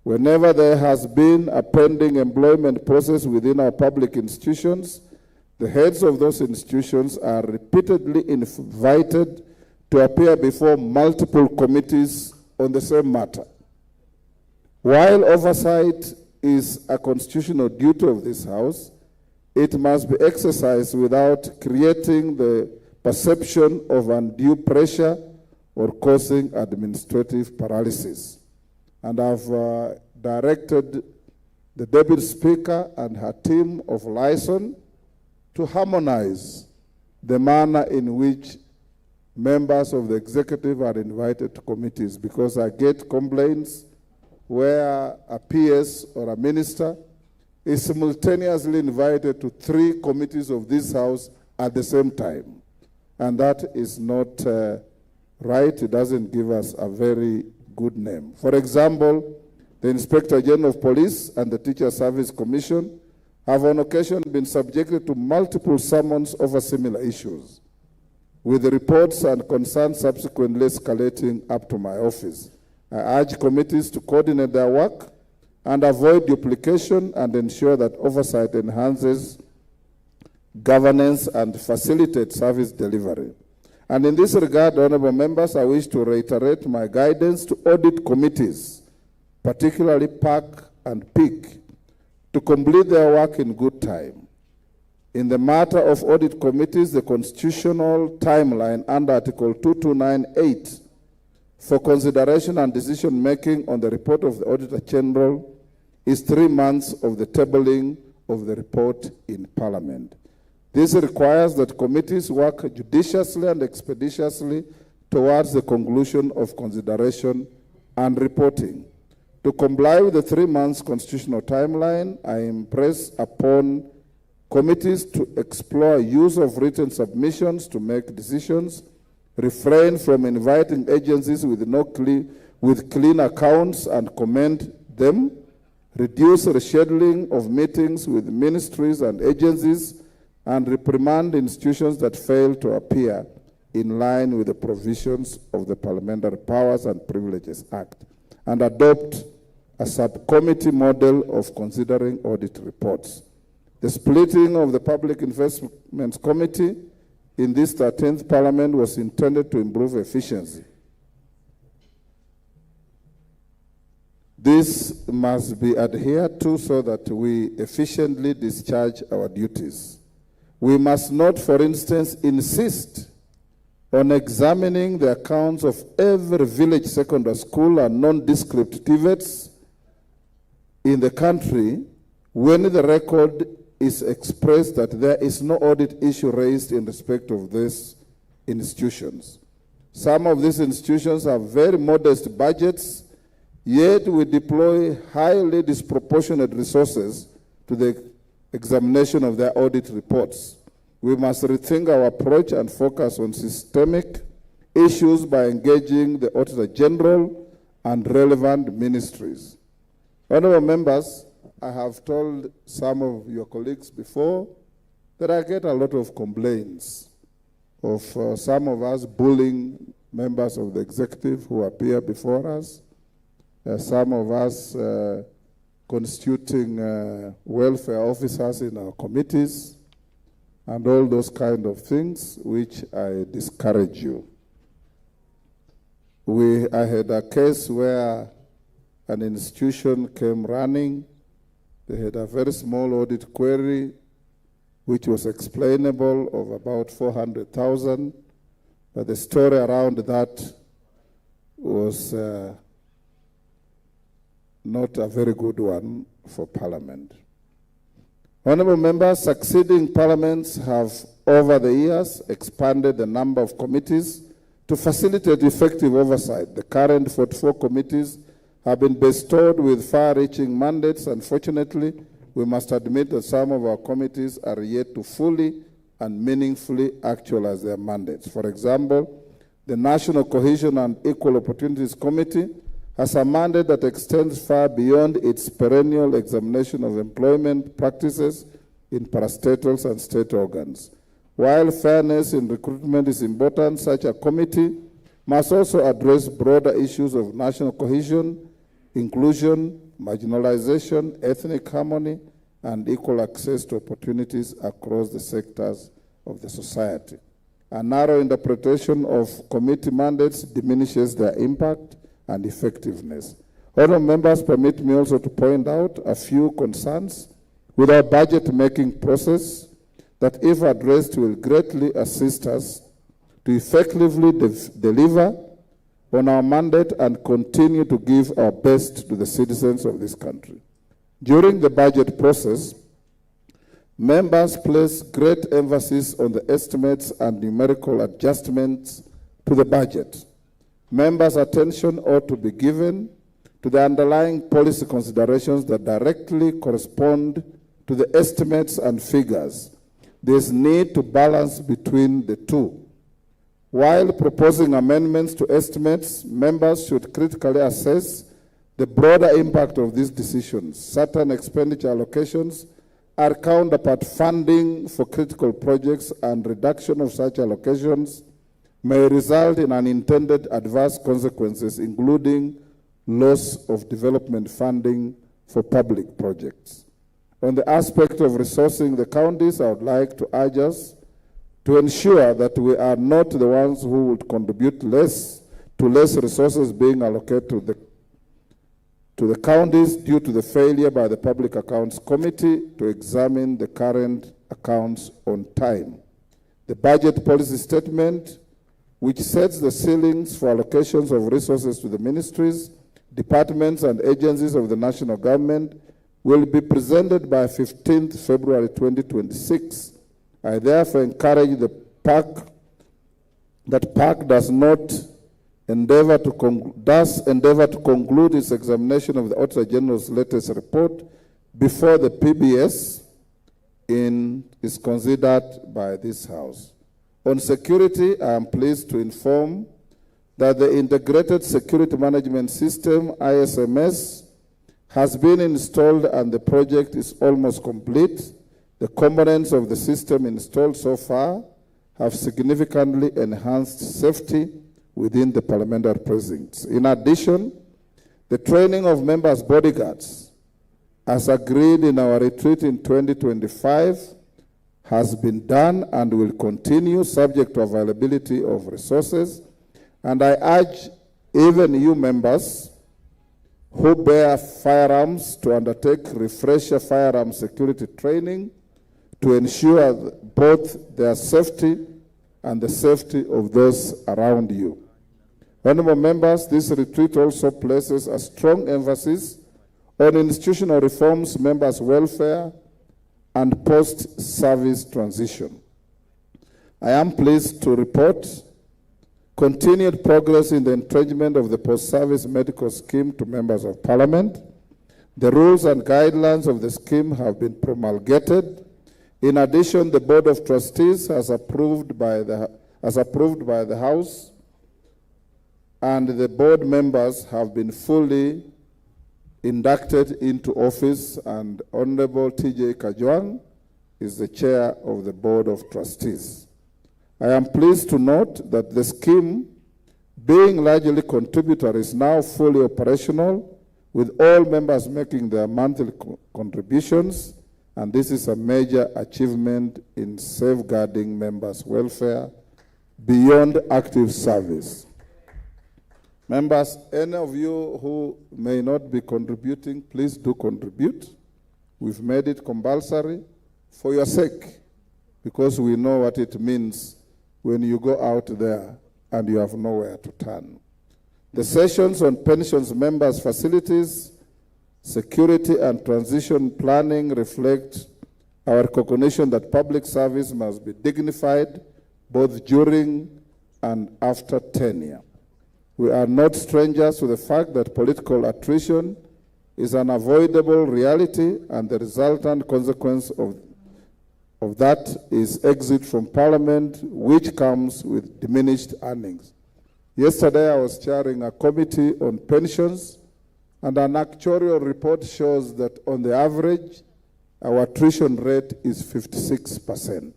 Whenever there has been a pending employment process within our public institutions, the heads of those institutions are repeatedly invited to appear before multiple committees on the same matter. While oversight is a constitutional duty of this House, it must be exercised without creating the perception of undue pressure or causing administrative paralysis. And I've directed the Deputy Speaker and her team of liaison to harmonize the manner in which members of the executive are invited to committees, because I get complaints where a PS or a minister is simultaneously invited to 3 committees of this House at the same time. And that is not right. It doesn't give us a very good name. For example, the Inspector General of Police and the Teacher Service Commission have on occasion been subjected to multiple summons over similar issues, with the reports and concerns subsequently escalating up to my office. I urge committees to coordinate their work and avoid duplication and ensure that oversight enhances governance and facilitates service delivery. And in this regard, honorable members, I wish to reiterate my guidance to audit committees, particularly PAC and PIC, to complete their work in good time. In the matter of audit committees, the constitutional timeline under Article 2298 for consideration and decision-making on the report of the Auditor General is 3 months of the tabling of the report in Parliament. This requires that committees work judiciously and expeditiously towards the conclusion of consideration and reporting. To comply with the 3 months constitutional timeline, I impress upon committees to explore use of written submissions to make decisions, refrain from inviting agencies with clean accounts and commend them, reduce rescheduling of meetings with ministries and agencies, and reprimand institutions that fail to appear in line with the provisions of the Parliamentary Powers and Privileges Act, and adopt a subcommittee model of considering audit reports. The splitting of the Public Investments Committee in this 13th Parliament was intended to improve efficiency. This must be adhered to so that we efficiently discharge our duties. We must not, for instance, insist on examining the accounts of every village secondary school and nondescript TVETs in the country when the record is expressed that there is no audit issue raised in respect of these institutions. Some of these institutions have very modest budgets, yet we deploy highly disproportionate resources to the examination of their audit reports. We must rethink our approach and focus on systemic issues by engaging the Auditor General and relevant ministries. Honorable members, I have told some of your colleagues before that I get a lot of complaints of some of us bullying members of the executive who appear before us, some of us constituting welfare officers in our committees, and all those kind of things which I discourage you. I had a case where an institution came running. They had a very small audit query which was explainable of about 400,000, but the story around that was not a very good one for Parliament. Honorable members, succeeding parliaments have over the years expanded the number of committees to facilitate effective oversight. The current 44 committees have been bestowed with far-reaching mandates. Unfortunately, we must admit that some of our committees are yet to fully and meaningfully actualize their mandates. For example, the National Cohesion and Equal Opportunities Committee has a mandate that extends far beyond its perennial examination of employment practices in parastatals and state organs. While fairness in recruitment is important, such a committee must also address broader issues of national cohesion, inclusion, marginalization, ethnic harmony, and equal access to opportunities across the sectors of the society. A narrow interpretation of committee mandates diminishes their impact and effectiveness. Honourable members, permit me also to point out a few concerns with our budget-making process that, if addressed, will greatly assist us to effectively deliver on our mandate and continue to give our best to the citizens of this country. During the budget process, members place great emphasis on the estimates and numerical adjustments to the budget. Members' attention ought to be given to the underlying policy considerations that directly correspond to the estimates and figures. There is need to balance between the two. While proposing amendments to estimates, members should critically assess the broader impact of these decisions. Certain expenditure allocations are counterpart funding for critical projects, and reduction of such allocations may result in unintended adverse consequences, including loss of development funding for public projects. On the aspect of resourcing the counties, I would like to urge us to ensure that we are not the ones who would contribute less resources being allocated to the counties due to the failure by the Public Accounts Committee to examine the current accounts on time. The budget policy statement, which sets the ceilings for allocations of resources to the ministries, departments, and agencies of the national government, will be presented by 15th February 2026. I therefore encourage the PAC does endeavor to conclude its examination of the Auditor General's latest report before the PBS is considered by this House. On security, I am pleased to inform that the Integrated Security Management System, ISMS, has been installed and the project is almost complete. The components of the system installed so far have significantly enhanced safety within the parliamentary precincts. In addition, the training of members' bodyguards, as agreed in our retreat in 2025, has been done and will continue subject to availability of resources. And I urge even you members who bear firearms to undertake refresher firearm security training to ensure both their safety and the safety of those around you. Honorable members, this retreat also places a strong emphasis on institutional reforms, members' welfare, and post-service transition. I am pleased to report continued progress in the entrenchment of the post-service medical scheme to members of Parliament. The rules and guidelines of the scheme have been promulgated. In addition, the Board of Trustees has approved by the House and the board members have been fully inducted into office, and Honorable TJ Kajwang is the chair of the Board of Trustees. I am pleased to note that the scheme, being largely contributory, is now fully operational, with all members making their monthly contributions, and this is a major achievement in safeguarding members' welfare beyond active service. Members, any of you who may not be contributing, please do contribute. We've made it compulsory for your sake, because we know what it means when you go out there and you have nowhere to turn. The sessions on pensions members' facilities, security and transition planning reflect our recognition that public service must be dignified both during and after tenure. We are not strangers to the fact that political attrition is an unavoidable reality, and the resultant consequence of that is exit from Parliament, which comes with diminished earnings. Yesterday, I was chairing a committee on pensions, and an actuarial report shows that on the average, our attrition rate is 56%.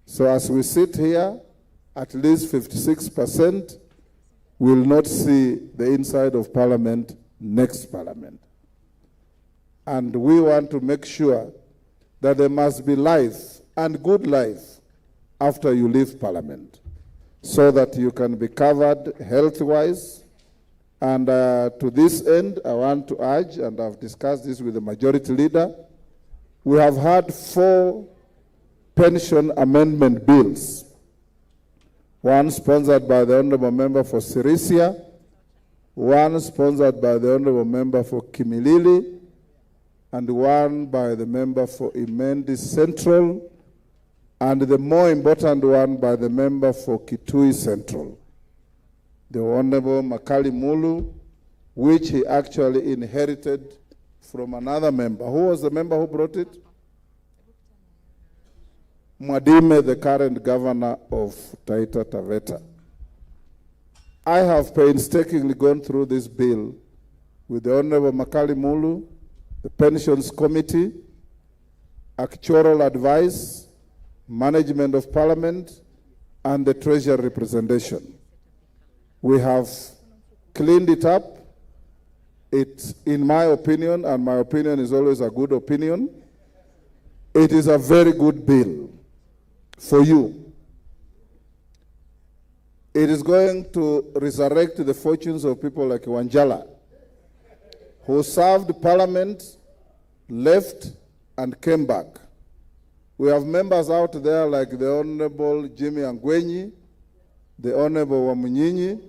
So as we sit here, at least 56% will not see the inside of Parliament next Parliament. And we want to make sure that there must be life, and good life, after you leave Parliament, so that you can be covered health-wise. And to this end, I want to urge, and I've discussed this with the majority leader, we have had 4 pension amendment bills. One sponsored by the Honorable Member for Sirisia, one sponsored by the Honorable Member for Kimilili, and one by the member for Imendi Central, and the more important one by the member for Kitui Central, the Honorable Makali Mulu, which he actually inherited from another member. Who was the member who brought it? Mwadime, the current governor of Taita Taveta. I have painstakingly gone through this bill with the Honorable Makali Mulu, the Pensions Committee, actuarial advice, management of Parliament, and the Treasury representation. We have cleaned it up. It's, in my opinion, and my opinion is always a good opinion, it is a very good bill for you. It is going to resurrect the fortunes of people like Wanjala, who served Parliament, left, and came back. We have members out there like the Honorable Jimmy Angwenyi, the Honorable Wamunyinyi,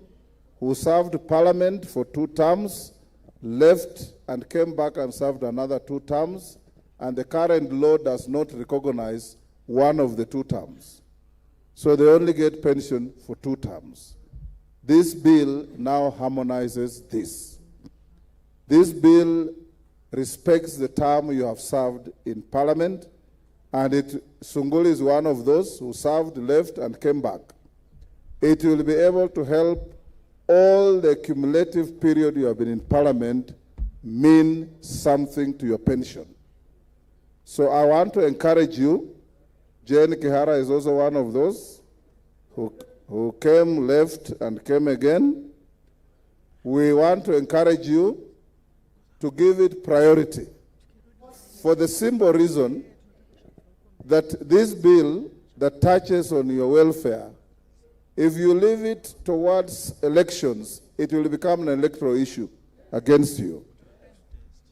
who served Parliament for 2 terms, left and came back and served another 2 terms, and the current law does not recognize one of the 2 terms. So they only get pension for 2 terms. This bill now harmonizes this. This bill respects the term you have served in Parliament, and Sunguli is one of those who served, left, and came back. It will be able to help all the cumulative period you have been in Parliament mean something to your pension. So I want to encourage you. Jane Kihara is also one of those who came, left, and came again. We want to encourage you to give it priority for the simple reason that this bill that touches on your welfare, if you leave it towards elections, it will become an electoral issue against you.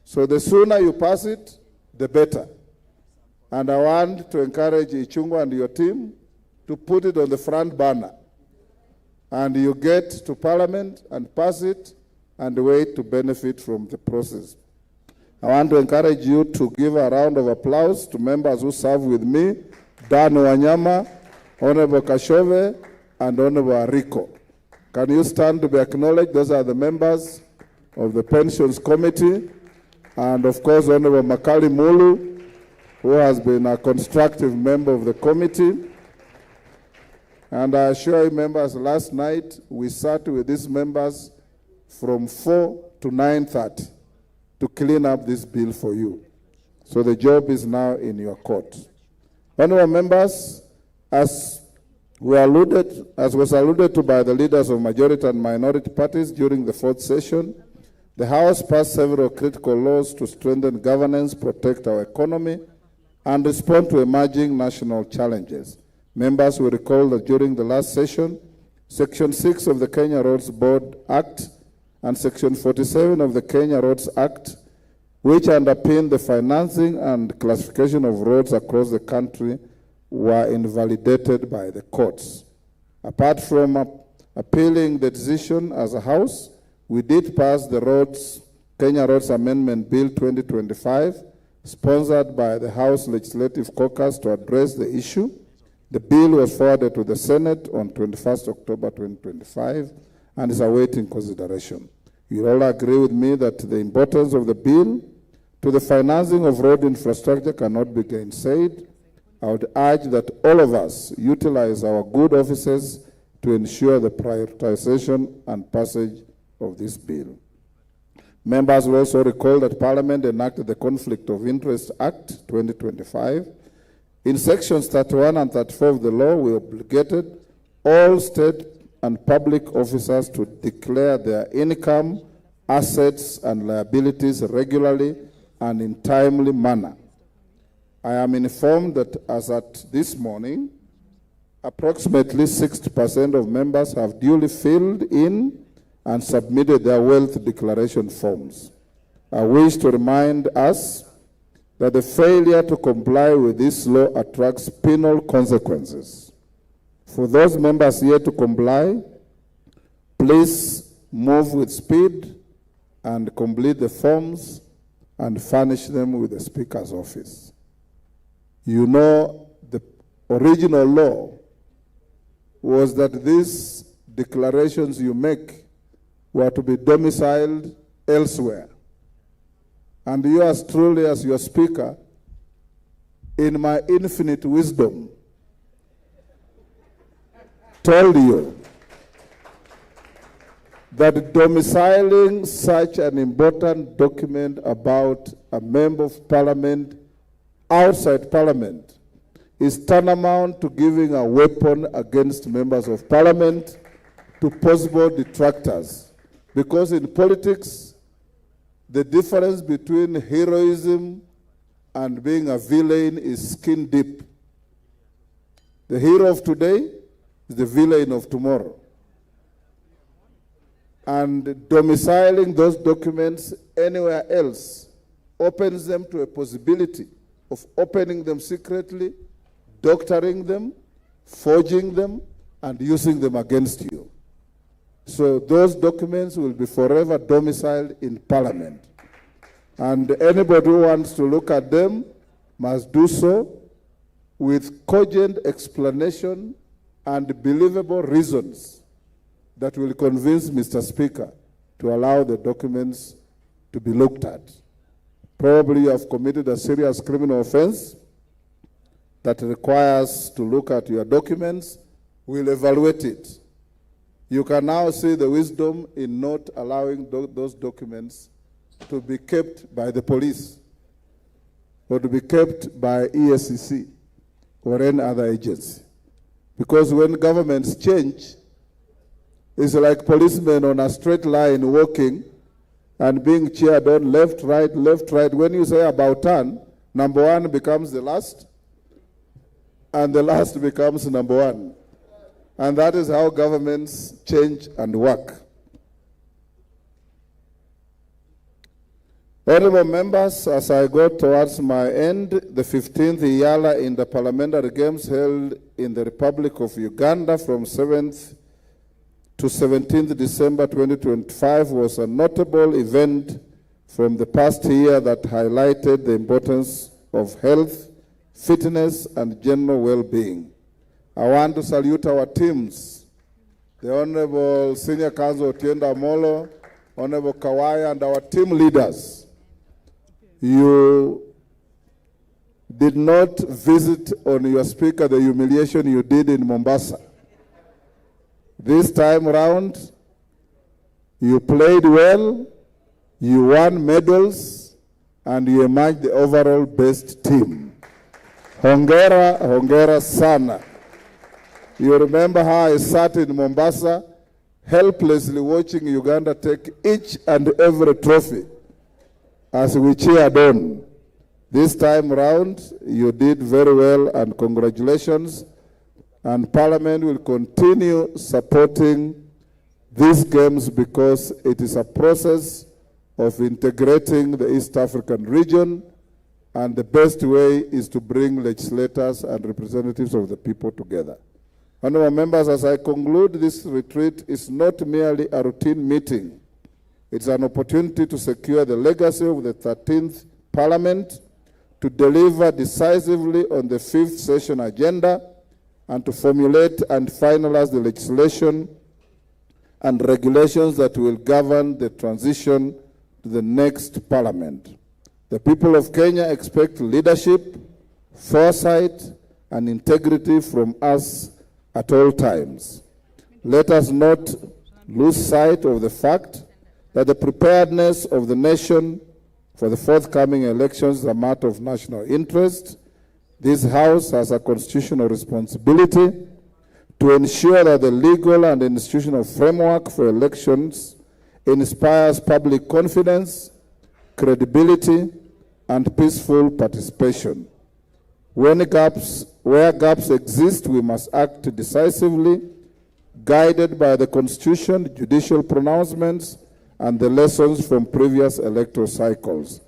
So the sooner you pass it, the better. And I want to encourage Ichungwa and your team to put it on the front burner. And you get to Parliament and pass it and wait to benefit from the process. I want to encourage you to give a round of applause to members who serve with me, Dan Wanyama, Honorable Kashove, and Honorable Ariko. Can you stand to be acknowledged? Those are the members of the Pensions Committee. And of course, Honorable Makali Mulu, who has been a constructive member of the committee. And I assure you members, last night we sat with these members from 4 to 9:30 to clean up this bill for you. So the job is now in your court. Honorable members, as was alluded to by the leaders of majority and minority parties during the fourth session, the House passed several critical laws to strengthen governance, protect our economy, and respond to emerging national challenges. Members will recall that during the last session, Section 6 of the Kenya Roads Board Act and Section 47 of the Kenya Roads Act, which underpin the financing and classification of roads across the country, were invalidated by the courts. Apart from appealing the decision as a House, we did pass the Kenya Roads Amendment Bill 2025, sponsored by the House Legislative Caucus to address the issue. The bill was forwarded to the Senate on 21st October 2025 and is awaiting consideration. You all agree with me that the importance of the bill to the financing of road infrastructure cannot be gainsaid. I would urge that all of us utilize our good offices to ensure the prioritization and passage of this bill. Members will also recall that Parliament enacted the Conflict of Interest Act 2025. In sections 31 and 34 of the law, we obligated all state and public officers to declare their income, assets, and liabilities regularly and in timely manner. I am informed that as at this morning, approximately 60% of members have duly filled in and submitted their wealth declaration forms. I wish to remind us that the failure to comply with this law attracts penal consequences. For those members yet to comply, please move with speed and complete the forms and furnish them with the Speaker's office. You know, the original law was that these declarations you make were to be domiciled elsewhere. And you, as truly as your Speaker, in my infinite wisdom, told you that domiciling such an important document about a member of Parliament outside Parliament is tantamount to giving a weapon against members of Parliament to possible detractors. Because in politics, the difference between heroism and being a villain is skin deep. The hero of today is the villain of tomorrow. And domiciling those documents anywhere else opens them to a possibility of opening them secretly, doctoring them, forging them, and using them against you. So those documents will be forever domiciled in Parliament. And anybody who wants to look at them must do so with cogent explanation and believable reasons that will convince Mr. Speaker to allow the documents to be looked at. Probably you have committed a serious criminal offense that requires to look at your documents. We'll evaluate it. You can now see the wisdom in not allowing those documents to be kept by the police or to be kept by ESCC or any other agency. Because when governments change, it's like policemen on a straight line walking and being cheered on left, right, left, right. When you say about turn, number one becomes the last, and the last becomes number one. And that is how governments change and work. Honorable members, as I go towards my end, the 15th Yala in the Parliamentary Games held in the Republic of Uganda from 7th to 17th December 2025 was a notable event from the past year that highlighted the importance of health, fitness, and general well-being. I want to salute our teams, the Honorable Senior Counsel Otienda Molo, Honorable Kawaya, and our team leaders. You did not visit on your speaker the humiliation you did in Mombasa. This time round, you played well, you won medals, and you emerged the overall best team. Hongera, hongera sana. You remember how I sat in Mombasa, helplessly watching Uganda take each and every trophy as we cheered on. This time round, you did very well, and congratulations. And Parliament will continue supporting these games because it is a process of integrating the East African region, and the best way is to bring legislators and representatives of the people together. Honorable members, as I conclude, this retreat is not merely a routine meeting. It's an opportunity to secure the legacy of the 13th Parliament, to deliver decisively on the 5th session agenda, and to formulate and finalize the legislation and regulations that will govern the transition to the next Parliament. The people of Kenya expect leadership, foresight, and integrity from us at all times. Let us not lose sight of the fact that the preparedness of the nation for the forthcoming elections is a matter of national interest. This House has a constitutional responsibility to ensure that the legal and institutional framework for elections inspires public confidence, credibility, and peaceful participation. Where gaps exist, we must act decisively, guided by the Constitution, judicial pronouncements, and the lessons from previous electoral cycles.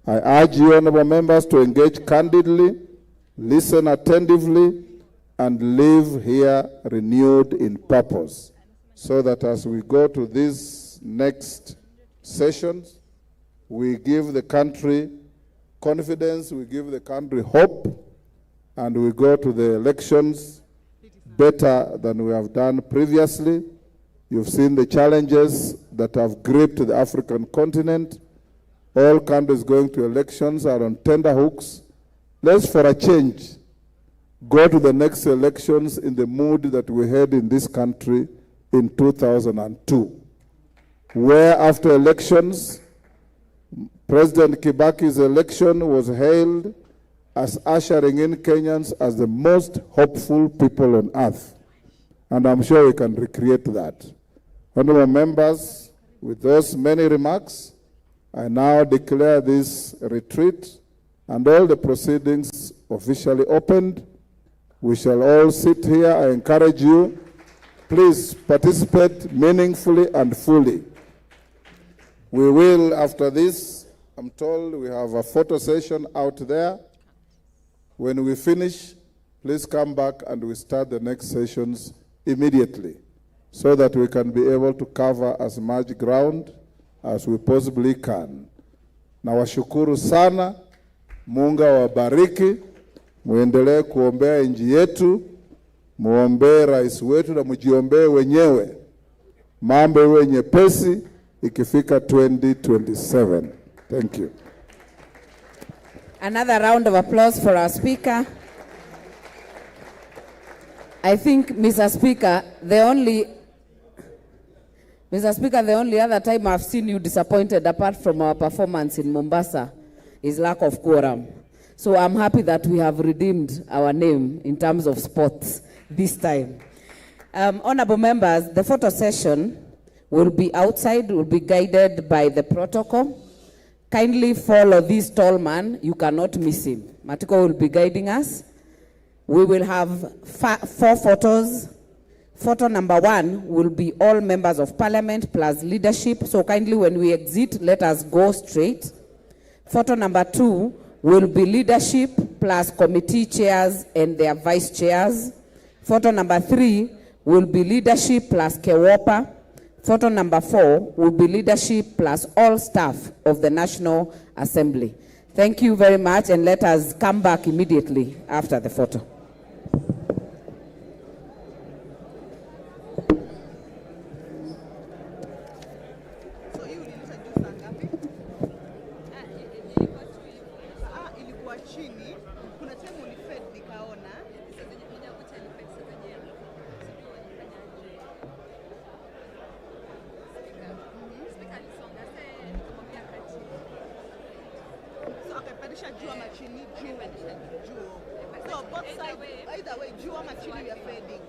I urge you, honorable members, to engage candidly, listen attentively, and live here renewed in purpose, so that as we go to these next sessions, we give the country confidence, we give the country hope, and we go to the elections better than we have done previously. You've seen the challenges that have gripped the African continent. All countries going to elections are on tenterhooks. Let's, for a change, go to the next elections in the mood that we had in this country in 2002, where after elections, President Kibaki's election was hailed as ushering in Kenyans as the most hopeful people on earth. And I'm sure we can recreate that. Honorable members, with those many remarks, I now declare this retreat and all the proceedings officially opened. We shall all sit here. I encourage you, please participate meaningfully and fully. We will, after this, I'm told we have a photo session out there. When we finish, please come back and we start the next sessions immediately, so that we can be able to cover as much ground as we possibly can. Nawashukuru sana, Mungu awabariki, muendelee kuombea nchi yetu, muombee rais wetu na mjiombee wenyewe. Mambo iwe nyepesi ikifika 2027. Thank you. Another round of applause for our speaker. I think, Mr. Speaker, the only other time I've seen you disappointed, apart from our performance in Mombasa, is lack of quorum. So I'm happy that we have redeemed our name in terms of sports this time. Honorable members, the photo session will be outside, will be guided by the protocol. Kindly follow this tall man. You cannot miss him. Matiko will be guiding us. We will have 4 photos. Photo number 1 will be all members of parliament plus leadership. So kindly, when we exit, let us go straight. Photo number 2 will be leadership plus committee chairs and their vice chairs. Photo number 3 will be leadership plus Kewopa. Photo number 4 will be leadership plus all staff of the National Assembly. Thank you very much, and let us come back immediately after the photo. Tumepandisha juu ama chini, juu. So both sides, either way, juu ama chini we are fading.